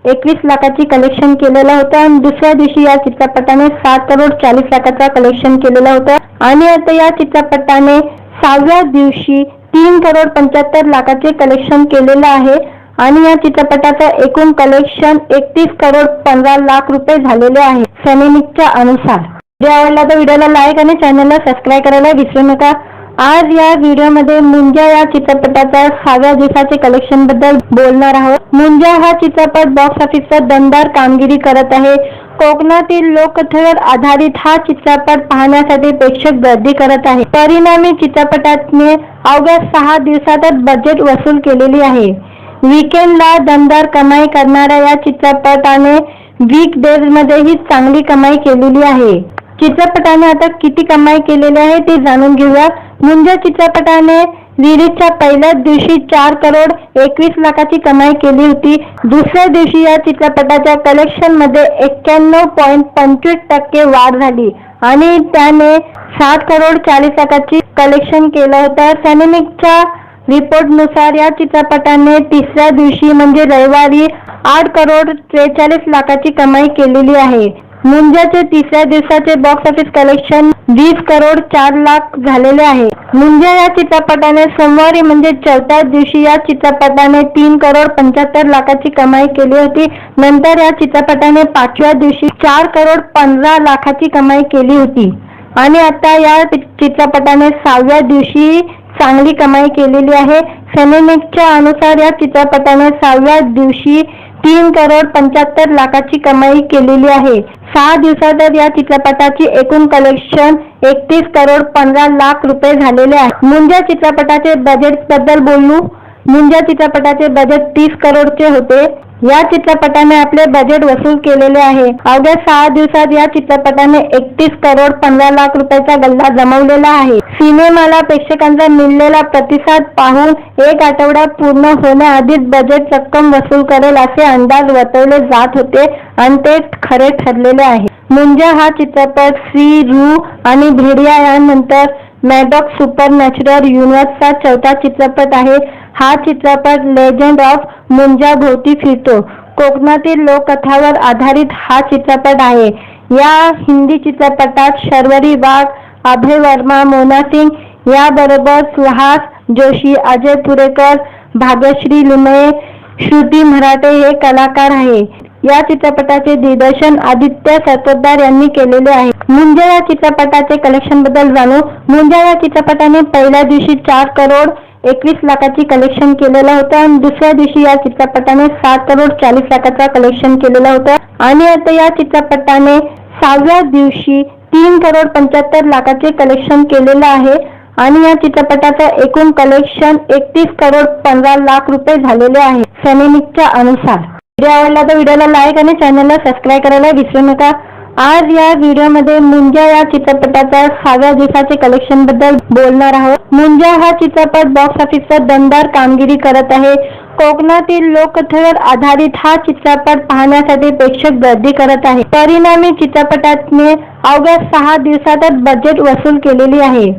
21 लाखाची कलेक्शन केलेलं होतं आणि दुसऱ्या दिवशी या चित्रपटाने 7 करोड 40 लाखाचा कलेक्शन केलेलं होतं आणि आता या चित्रपटाने 6व्या दिवशी 3 करोड 75 लाखाचे कलेक्शन केलेलं आहे आणि या चित्रपटाचं एकूण कलेक्शन 31 करोड 15 लाख रुपये झालेले आहे सॅनेमिकच्या अनुसार। व्हिडिओ आवडला तर व्हिडिओला लाईक आणि चॅनलला सबस्क्राईब करायला विसरू नका। आज या व्हिडिओमध्ये मुंजा या चित्रपटाच्या 6व्या दिवसाचे कलेक्शन बद्दल बोलणार आहोत। मुंजा हा चित्रपट बॉक्स ऑफिसवर दमदार कामगिरी करत आहे। कोकणातील लोककथेवर आधारित हा चित्रपट पाहण्यासाठी प्रेक्षक गर्दी करत आहे। परिणामी चित्रपटाने अवघ्या 6 दिवसातच बजेट वसूल केलेली आहे। वीकेंडला दमदार कमाई करणाऱ्या या चित्रपटाने वीकडेजमध्येही चांगली कमाई केलेली आहे। चित्रपटाने आता किती कमाई केलेली आहे ते जाणून घेऊया। मुंजा चित्रपटाने रिलीजच्या पहिल्याच दिवशी 4 करोड 21 लाखाची कमाई केली होती। दुसऱ्या दिवशी या चित्रपटाच्या कलेक्शन मध्ये 91.25% वाढ झाली आणि त्याने 7 करोड 40 लाखाची कलेक्शन केलं होतं। सॅनेमिकच्या रिपोर्टनुसार या चित्रपटाने तिसऱ्या दिवशी म्हणजे रविवारी 8 करोड 43 लाखाची कमाई केलेली आहे। मुंजाचे तिसऱ्या दिवसाचे box office collection 20 crore 4 lakh झालेले आहे। मुंजा या चित्रपटाने सोमवारी म्हणजे 4थ्या दिवशी या चित्रपटाने 3 करोड 75 लाखाची कमाई केली होती। नंतर या चित्रपटाने 5व्या दिवशी 4 करोड 15 लाखाची कमाई केली होती आणि आता या चित्रपटाने 6व्या दिवशी चांगली कमाई केलेली आहे। सॅनेमिकच्या अनुसार या चित्रपटाने 6व्या दिवशी 3 करोड 75 लाखाची कमाई केलेली आहे। 6 दिवसात या चित्रपटाची एकूण कलेक्शन 31 करोड 15 लाख रुपये झालेले आहे। मुंजा चित्रपटाचे बजेट बद्दल बोलू। मुंजा चित्रपटाचे बजेट 30 करोडचे होते। या चित्रपटाने आपले बजेट वसूल केलेले आहे। अवघ्या 6 दिवसात या चित्रपटाने 31 करोड 15 लाख रुपयाचा गल्ला जमवलेला आहे। सिनेमाला प्रेक्षकांचा मिळालेला प्रतिसाद पाहून 1 आठवडा पूर्ण होण्याआधीच बजेट रक्कम वसूल करेल असे अंदाज वर्तवले जात होते आणि ते खरे ठरलेले आहे। मुंजा हा चित्रपट श्री रू आणि भेडिया यानंतर मॅडॉक्स सुपरनॅचरल युनिव्हर्सचा 4था चित्रपट आहे। हा चित्रपट लेजंड ऑफ मुंजा भोवती फिरतो। कोकणातील लोककथावर आधारित हा चित्रपट आहे। या हिंदी चित्रपटात शर्वरी वाघ, अभय वर्मा, मोना सिंग याबरोबर सुहास जोशी, अजय पुरेकर, भाग्यश्री लिमये, श्रुती मराठे हे कलाकार आहे। या चित्रपटाचे दिग्दर्शन आदित्य सरपोतदार यांनी केलेले आहे। मुंजा या चित्रपटाचे कलेक्शन बद्दल जाणू। मुंजा या चित्रपटाने पहिल्या दिवशी 4 करोड 21 लाखाची कलेक्शन केलेलं होतं आणि दुसऱ्या दिवशी या चित्रपटाने 7 करोड 40 लाखाचा कलेक्शन केलेलं होतं आणि आता या चित्रपटाने 6व्या दिवशी 3 करोड 75 लाखाचे कलेक्शन केलेलं आहे आणि या चित्रपटाचं एकूण कलेक्शन 31 करोड 15 लाख रुपये झालेले आहे सॅनेमिकच्या अनुसार। व्हिडिओ आवडला तर व्हिडिओला लाईक आणि चॅनलला सबस्क्राईब करायला विसरू नका। आज या व्हिडिओमध्ये मुंजा या चित्रपटाच्या 6व्या दिवसाचे कलेक्शन बद्दल बोलणार आहोत। मुंजा हा चित्रपट बॉक्स ऑफिसवर दमदार कामगिरी करत आहे। कोकणातील लोककथेवर आधारित हा चित्रपट पाहण्यासाठी प्रेक्षक गर्दी करत आहे। परिणामी चित्रपटाने अवघ्या 6 दिवसातच बजेट वसूल केलेली आहे।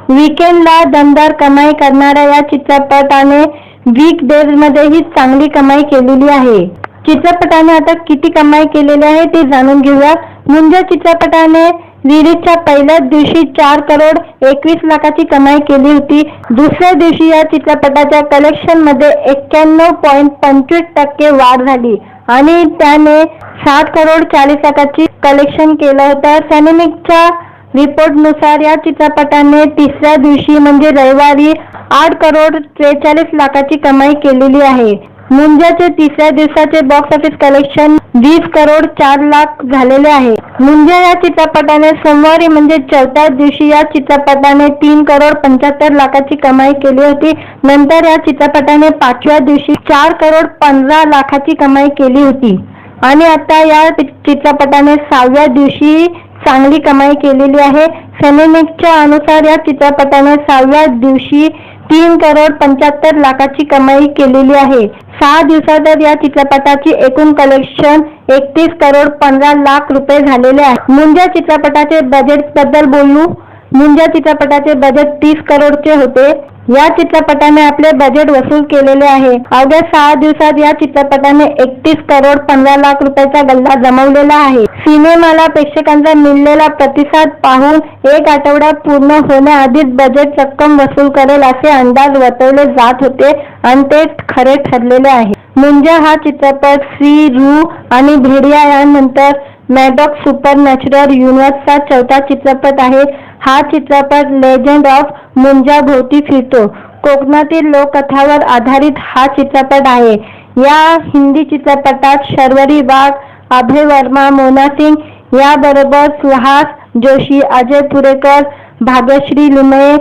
वीकेंडला दमदार कमाई करणाऱ्या या चित्रपटाने वीकडेजमध्येही चांगली कमाई केलेली आहे। चित्रपटाने आता किती कमाई केलेली आहे ते जाणून घेऊया। मुंजा चित्रपटाने रिलीजच्या पहिल्याच दिवशी 4 करोड 21 लाखाची कमाई केली होती। दुसऱ्या दिवशी या चित्रपटाच्या कलेक्शन मध्ये 91.25% वाढ झाली आणि त्याने 7 करोड 40 लाखाची कलेक्शन केलं होतं। सॅनेमिकच्या रिपोर्टनुसार या चित्रपटाने तिसऱ्या दिवशी म्हणजे रविवारी 8 करोड 43 लाखाची कमाई केलेली आहे। मुंजाचे तिसऱ्या दिवसाचे box office collection 20 crore 4 lakh झालेले आहे। मुंजा या चित्रपटाने सोमवारी म्हणजे 4थ्या दिवशी या चित्रपटाने 3 करोड 75 लाखाची कमाई केली होती। नंतर या चित्रपटाने 5व्या दिवशी 4 करोड 15 लाखाची कमाई केली होती आणि आता या चित्रपटाने 6व्या दिवशी चांगली कमाई केलेली आहे। सॅनेमिकच्या अनुसार या चित्रपटाने 6व्या दिवशी 3 करोड 75 लाखाची कमाई केलेली आहे। 6 दिवसात या चित्रपटाची एकूण कलेक्शन 31 करोड 15 लाख रुपये झालेले आहे। मुंजा चित्रपटाचे बजेट बद्दल बोलू। मुंजा चित्रपटाचे बजेट 30 करोडचे होते। या चित्रपटाने आपले बजेट वसूल केलेले आहे. अवघ्या 6 दिवसात या चित्रपटाने 31 करोड 15 लाख रुपयाचा गल्ला जमवलेला आहे. सिनेमाला प्रेक्षकांचा मिळालेला प्रतिसाद पाहून एक आठवडा पूर्ण होण्याआधीच बजेट रक्कम वसूल करेल असे अंदाज वर्तवले जात होते आणि ते खरे ठरलेले आहे. मुंजा हा चित्रपट श्री रू आणि भेडिया यानंतर मॅडॉक्स सुपरनॅचरल युनिव्हर्सचा चौथा चित्रपट आहे. हा चित्रपट लेजंड ऑफ मुंजा भोवती फिरतो. कोकणातील लोककथावर आधारित हा चित्रपट आहे. या हिंदी चित्रपटात शर्वरी वाघ, अभय वर्मा, मोना सिंग याबरोबर सुहास जोशी, अजय पुरेकर, भाग्यश्री लिमये,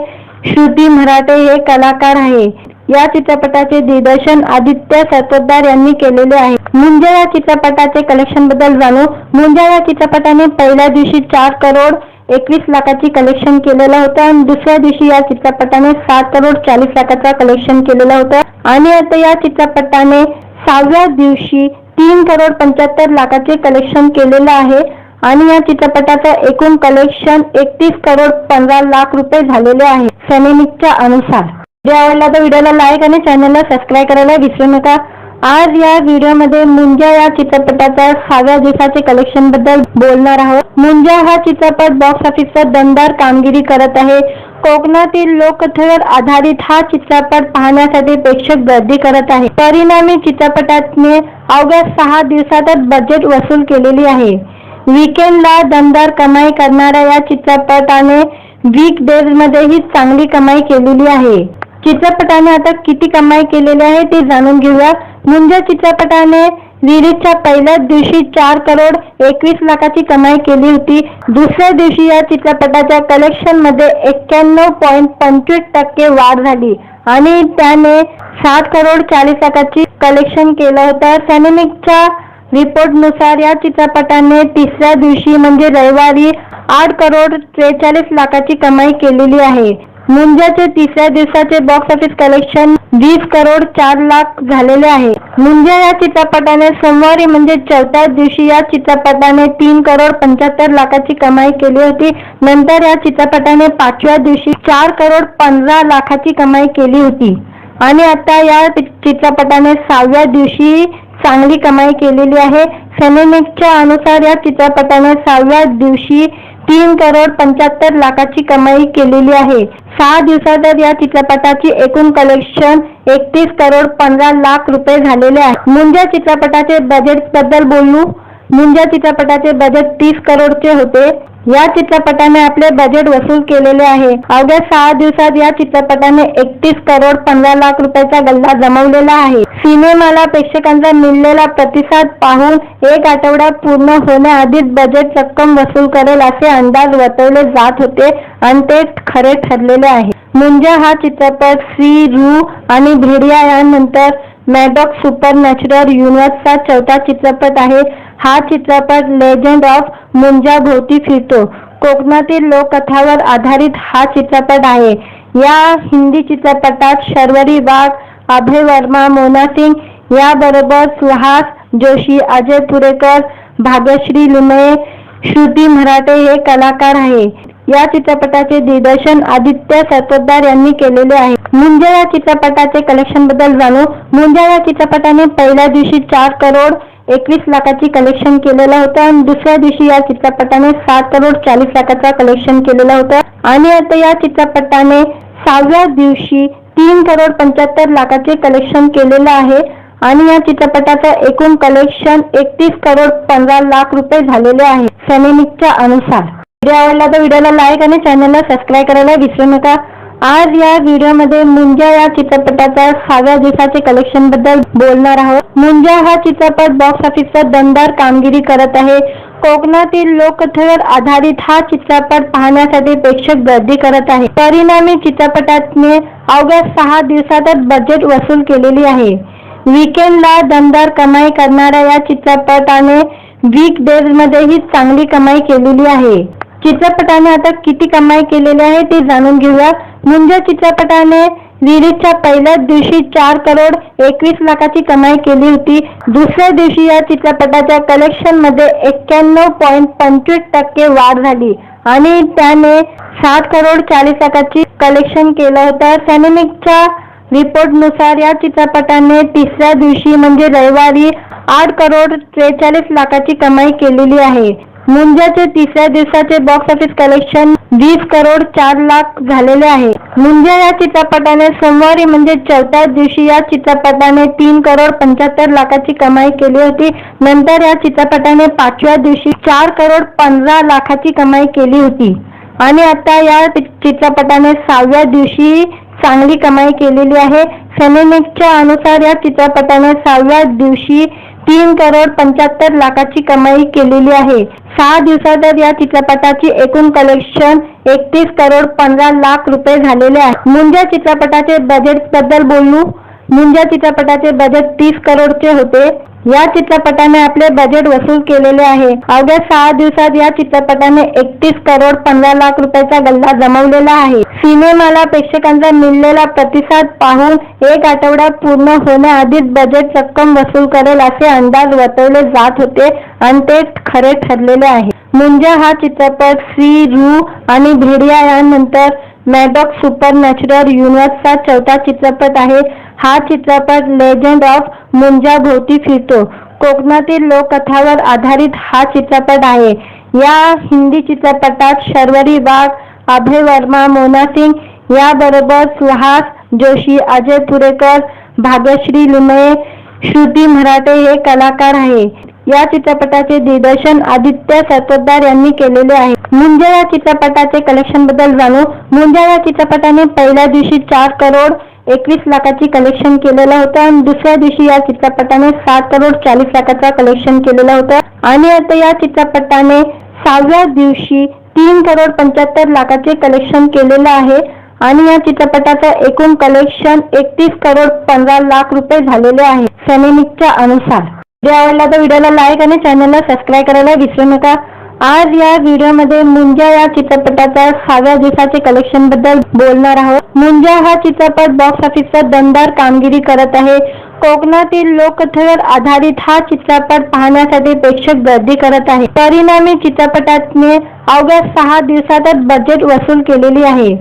श्रुती मराठे हे कलाकार आहे. या चित्रपटाचे दिग्दर्शन आदित्य सरपोतदार यांनी केलेले आहे. मुंजा या चित्रपटाचे कलेक्शन बद्दल जाणू. मुंजा या चित्रपटाने पहिल्या दिवशी 4 करोड 21 लाखाची कलेक्शन केलेलं होतं आणि दुसऱ्या दिवशी या चित्रपटाने 7 करोड 40 लाखाचा कलेक्शन केलेलं होतं आणि आता या चित्रपटाने 6व्या दिवशी 3 करोड 75 लाखाचे कलेक्शन केलेलं आहे आणि या चित्रपटाचं एकूण कलेक्शन 31 करोड 15 लाख रुपये झालेले आहे सॅनेमिकच्या अनुसार. व्हिडिओ आवडला तर व्हिडिओला लाईक आणि चॅनलला सबस्क्राईब करायला विसरू नका. आज या व्हिडिओमध्ये मुंजा या चित्रपटाच्या 6व्या दिवसाचे कलेक्शन बद्दल बोलणार आहोत. मुंजा हा चित्रपट बॉक्स ऑफिसवर दमदार कामगिरी करत आहे. कोकणातील लोककथेवर आधारित हा चित्रपट पाहण्यासाठी प्रेक्षक गर्दी करत आहे. परिणामी चित्रपटाने अवघ्या 6 दिवसातच बजेट वसूल केलेली आहे. वीकेंडला दमदार कमाई करणाऱ्या या चित्रपटाने वीकडेजमध्येही चांगली कमाई केलेली आहे. चित्रपटाने आता किती कमाई केलेली आहे ते जाणून घेऊया. मुंजा चित्रपटाने रिलीजच्या पहिल्याच दिवशी 4 करोड 21 लाखाची कमाई केली होती. दुसऱ्या दिवशी या चित्रपटाच्या कलेक्शन मध्ये 91.25% वाढ झाली आणि त्याने 7 करोड 40 लाखाची कलेक्शन केलं होतं. सॅनेमिकच्या रिपोर्टनुसार या चित्रपटाने तिसऱ्या दिवशी म्हणजे रविवारी 8 करोड 43 लाखाची कमाई केलेली आहे. मुंजाचे तिसऱ्या दिवसाचे box office collection 20 crore 4 lakh झालेले आहे. मुंजा या चित्रपटाने सोमवारी म्हणजे चौथ्या दिवशी या चित्रपटाने 3 करोड 75 लाखाची कमाई केली होती. नंतर या चित्रपटाने 5व्या दिवशी 4 करोड 15 लाखाची कमाई केली होती आणि आता या चित्रपटाने 6व्या दिवशी चांगली कमाई केलेली आहे. सॅनेमिकच्या अनुसार या चित्रपटाने 6व्या दिवशी 3 करोड 75 लाखाची कमाई केलेली आहे. 6 दिवसातच या चित्रपटाची एकूण कलेक्शन 31 करोड 15 लाख रुपये झालेले आहे. मुंजा चित्रपटाचे बजेट बद्दल बोलू. मुंजा चित्रपटाचे बजेट 30 करोडचे होते. या चित्रपटाने आपले बजेट वसूल केलेले आहे. अवघ्या 6 दिवसात या चित्रपटाने 31 करोड 15 लाख रुपयाचा गल्ला जमवलेला आहे. सिनेमाला प्रेक्षकांचा मिळालेला प्रतिसाद पाहून एक आठवडा पूर्ण होण्याआधीच बजेट रक्कम वसूल करेल असे अंदाज वर्तवले जात होते आणि ते खरे ठरलेले आहे. मुंजा हा चित्रपट श्री रू आणि भेडिया यानंतर मॅडॉक्स सुपरनॅचरल युनिव्हर्सचा चौथा चित्रपट आहे. हा चित्रपट लेजंड ऑफ मुंजा भोवती फिरतो. कोकणातील लोककथावर आधारित हा चित्रपट आहे. या हिंदी चित्रपटात शर्वरी वाघ, अभय वर्मा, मोना सिंग याबरोबर सुहास जोशी, अजय पुरेकर, भाग्यश्री लिमये, श्रुती मराठे हे कलाकार आहे. या चित्रपटाचे दिग्दर्शन आदित्य सरपोतदार यांनी केलेले आहे. मुंजा या चित्रपटाचे कलेक्शन बद्दल जाणू. मुंजा या चित्रपटाने पहिल्या दिवशी 4 करोड 21 लाखाची कलेक्शन केलेलं होतं आणि दुसऱ्या दिवशी या चित्रपटाने 7 करोड 40 लाखाचा कलेक्शन केलेलं होतं आणि आता या चित्रपटाने 6व्या दिवशी 3 करोड 75 लाखाचे कलेक्शन केलेलं आहे आणि या चित्रपटाचं एकूण कलेक्शन 31 करोड 15 लाख रुपये झालेले आहे सॅनेमिकच्या अनुसार. व्हिडिओ आवडला तर व्हिडिओला लाईक आणि चॅनलला सबस्क्राईब करायला विसरू नका. आज या व्हिडिओमध्ये मुंजा या चित्रपटाच्या 6व्या दिवसाचे कलेक्शन बद्दल बोलणार आहोत. मुंजा हा चित्रपट बॉक्स ऑफिसवर दमदार कामगिरी करत आहे. कोकणातील लोककथेवर आधारित हा चित्रपट पाहण्यासाठी प्रेक्षक गर्दी करत आहे. परिणामी चित्रपटाने अवघ्या 6 दिवसातच बजेट वसूल केलेली आहे. वीकेंडला दमदार कमाई करणाऱ्या या चित्रपटाने वीकडेजमध्येही चांगली कमाई केलेली आहे. चित्रपटाने आता किती कमाई केलेली आहे ते जाणून घेऊया. मुंजा चित्रपटाने रिलीजच्या पहिल्याच दिवशी 4 करोड 21 लाखाची कमाई केली होती. दुसऱ्या दिवशी या चित्रपटाच्या कलेक्शन मध्ये 91.25% वाढ झाली आणि त्याने 7,40,00,000ची कलेक्शन केलं होतं. सॅनेमिकच्या रिपोर्टनुसार या चित्रपटाने तिसऱ्या दिवशी म्हणजे रविवारी 8,43,00,000ची कमाई केलेली आहे. मुंजाचे तिसऱ्या दिवसाचे बॉक्स ऑफिस कलेक्शन 20,04,00,000 झालेले आहे. मुंजा या चित्रपटाने सोमवारी म्हणजे चौथ्या दिवशी या चित्रपटाने 3,75,00,000ची कमाई केली होती. नंतर या चित्रपटाने पाचव्या दिवशी 4,15,00,000ची कमाई केली होती आणि आता या चित्रपटाने 6व्या दिवशी चांगली कमाई केलेली आहे. सॅनेमिकच्या अनुसार या चित्रपटाने 6व्या दिवशी 3,75,00,000ची कमाई केलेली आहे. 6 दिवसात या चित्रपटाची एकूण कलेक्शन 31,15,00,000 रुपये झालेले आहे. मुंजा चित्रपटाचे बजेट बद्दल बोलू. मुंजा चित्रपटाचे बजेट 30 करोडचे होते. या चित्रपटाने आपले बजेट वसूल केलेले आहे. अवघ्या 6 दिवसात या चित्रपटाने 31,15,00,000 रुपयाचा गल्ला जमवलेला आहे. सिनेमाला प्रेक्षकांचा मिळालेला प्रतिसाद पाहून एक आठवडा पूर्ण होण्याआधीच बजेट रक्कम वसूल करेल असे अंदाज वर्तवले जात होते आणि ते खरे ठरलेले आहे. मुंजा हा चित्रपट श्री रू आणि भेडिया यानंतर मॅडॉक्स सुपरनॅचरल युनिव्हर्सचा चौथा चित्रपट आहे. हा चित्रपट लेजंड ऑफ मुंजा भोवती फिरतो. कोकणातील लोककथावर आधारित हा चित्रपट आहे. या हिंदी चित्रपटात शर्वरी वाघ, अभय वर्मा, मोना सिंग याबरोबर सुहास जोशी, अजय पुरेकर, भाग्यश्री लुमये, श्रुती मराठे हे कलाकार आहे. या चित्रपटाचे दिग्दर्शन आदित्य सरपोतदार यांनी केलेले आहे. मुंजा या चित्रपटाचे कलेक्शन बद्दल जाणू. मुंजा या चित्रपटाने पहिल्या दिवशी 4,21,00,000ची कलेक्शन केलेलं होतं आणि दुसऱ्या दिवशी या चित्रपटाने 7,40,00,000चा कलेक्शन केलेलं होतं आणि आता या चित्रपटाने 6व्या दिवशी 3,75,00,000चे कलेक्शन केलेलं आहे आणि या चित्रपटाचं एकूण कलेक्शन 31,15,00,000 रुपये झालेले आहे सॅनेमिकच्या अनुसार. व्हिडिओ आवडला तर व्हिडिओला लाईक आणि चॅनलला सबस्क्राईब करायला विसरू नका. आज या व्हिडिओमध्ये मुंजा या चित्रपटाच्या 6व्या दिवसाचे कलेक्शन बद्दल बोलणार आहोत. मुंजा हा चित्रपट बॉक्स ऑफिसवर दमदार कामगिरी करत आहे. कोकणातील लोककथेवर आधारित हा चित्रपट पाहण्यासाठी प्रेक्षक गर्दी करत आहे. परिणामी चित्रपटाने अवघ्या 6 दिवसातच बजेट वसूल केलेली आहे.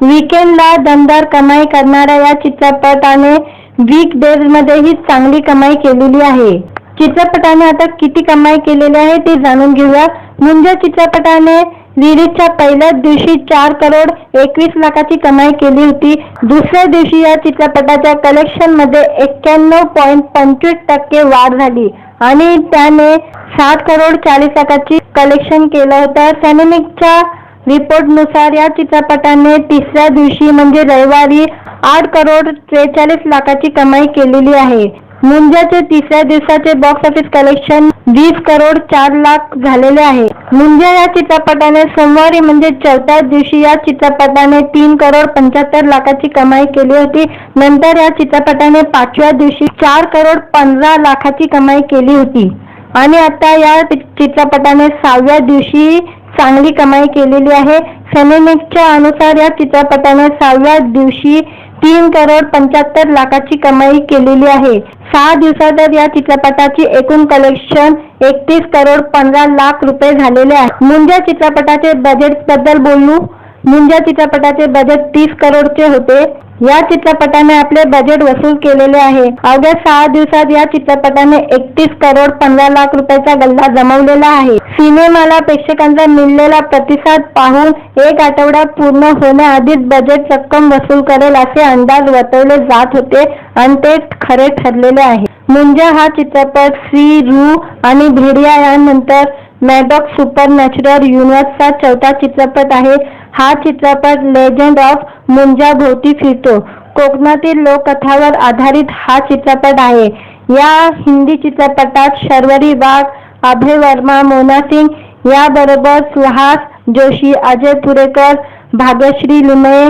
वीकेंडला दमदार कमाई करणाऱ्या या चित्रपटाने वीकडेजमध्येही चांगली कमाई केलेली आहे. चित्रपटाने आता किती कमाई केलेली आहे ते जाणून घेऊया. मुंजा चित्रपटाने रिलीजच्या पहिल्याच दिवशी 4,21,00,000ची कमाई केली होती. दुसऱ्या दिवशी या चित्रपटाच्या कलेक्शन मध्ये 91.25% वाढ झाली आणि त्याने 7,40,00,000ची कलेक्शन केलं होतं. सॅनेमिकच्या रिपोर्टनुसार या चित्रपटाने तिसऱ्या दिवशी म्हणजे रविवारी 8,43,00,000ची कमाई केलेली आहे. मुंजाचे तिसऱ्या दिवसाचे बॉक्स ऑफिस कलेक्शन 20,04,00,000 झालेले आहे. मुंजा या चित्रपटाने सोमवारी म्हणजे चौथ्या दिवशी या चित्रपटाने 3,75,00,000ची कमाई केली होती. नंतर या चित्रपटाने पाचव्या दिवशी 4,15,00,000ची कमाई केली होती आणि आता या चित्रपटाने 6व्या दिवशी चांगली कमाई केलेली आहे. सॅनेमिकच्या अनुसार या चित्रपटाने 6व्या दिवशी 3,75,00,000ची कमाई केलेली आहे. 6 दिवसात या चित्रपटाची एकूण कलेक्शन 31,15,00,000 रुपये झालेले आहे. मुंजा चित्रपटाचे बजेट बद्दल बोलू. मुंजा चित्रपटाचे बजेट 30 करोडचे होते. या चित्रपटाने आपले बजेट वसूल केलेले आहे. अवघ्या 6 दिवसात या चित्रपटाने 31,15,00,000 रुपयाचा गल्ला जमवलेला आहे. सिनेमाला प्रेक्षकांचा मिळालेला प्रतिसाद पाहून एक आठवडा पूर्ण होण्याआधीच बजेट रक्कम वसूल करेल असे अंदाज वर्तवले जात होते आणि ते खरे ठरलेले आहे. मुंजा हा चित्रपट श्री रू आणि भेडिया यानंतर मॅडॉक्स सुपरनॅचरल युनिव्हर्सचा चौथा चित्रपट आहे. हा चित्रपट लेजंड ऑफ मुंजा भोवती फिरतो. कोकणातील लोककथावर आधारित हा चित्रपट आहे. या हिंदी चित्रपटात शर्वरी वाघ, अभय वर्मा, मोना सिंग याबरोबर सुहास जोशी, अजय पुरेकर, भाग्यश्री लुमये,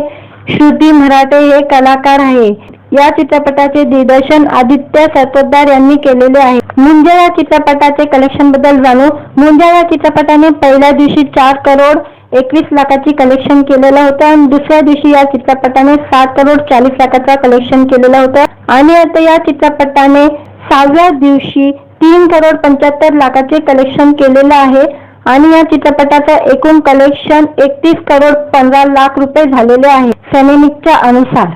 श्रुती मराठे हे कलाकार आहे. या चित्रपटाचे दिग्दर्शन आदित्य सरपोतदार यांनी केलेले आहे. मुंजा या चित्रपटाचे कलेक्शन बद्दल जाणू. मुंजा या चित्रपटाने पहिल्या दिवशी 4,21,00,000ची कलेक्शन केलेलं होतं आणि दुसऱ्या दिवशी या चित्रपटाने 7,40,00,000चा कलेक्शन केलेलं होतं आणि आता या चित्रपटाने 6व्या दिवशी 3,75,00,000चे कलेक्शन केलेलं आहे आणि या चित्रपटाचं एकूण कलेक्शन 31 करोड 15 लाख रुपये झालेले आहे. सिनेमिक्सच्या अनुसार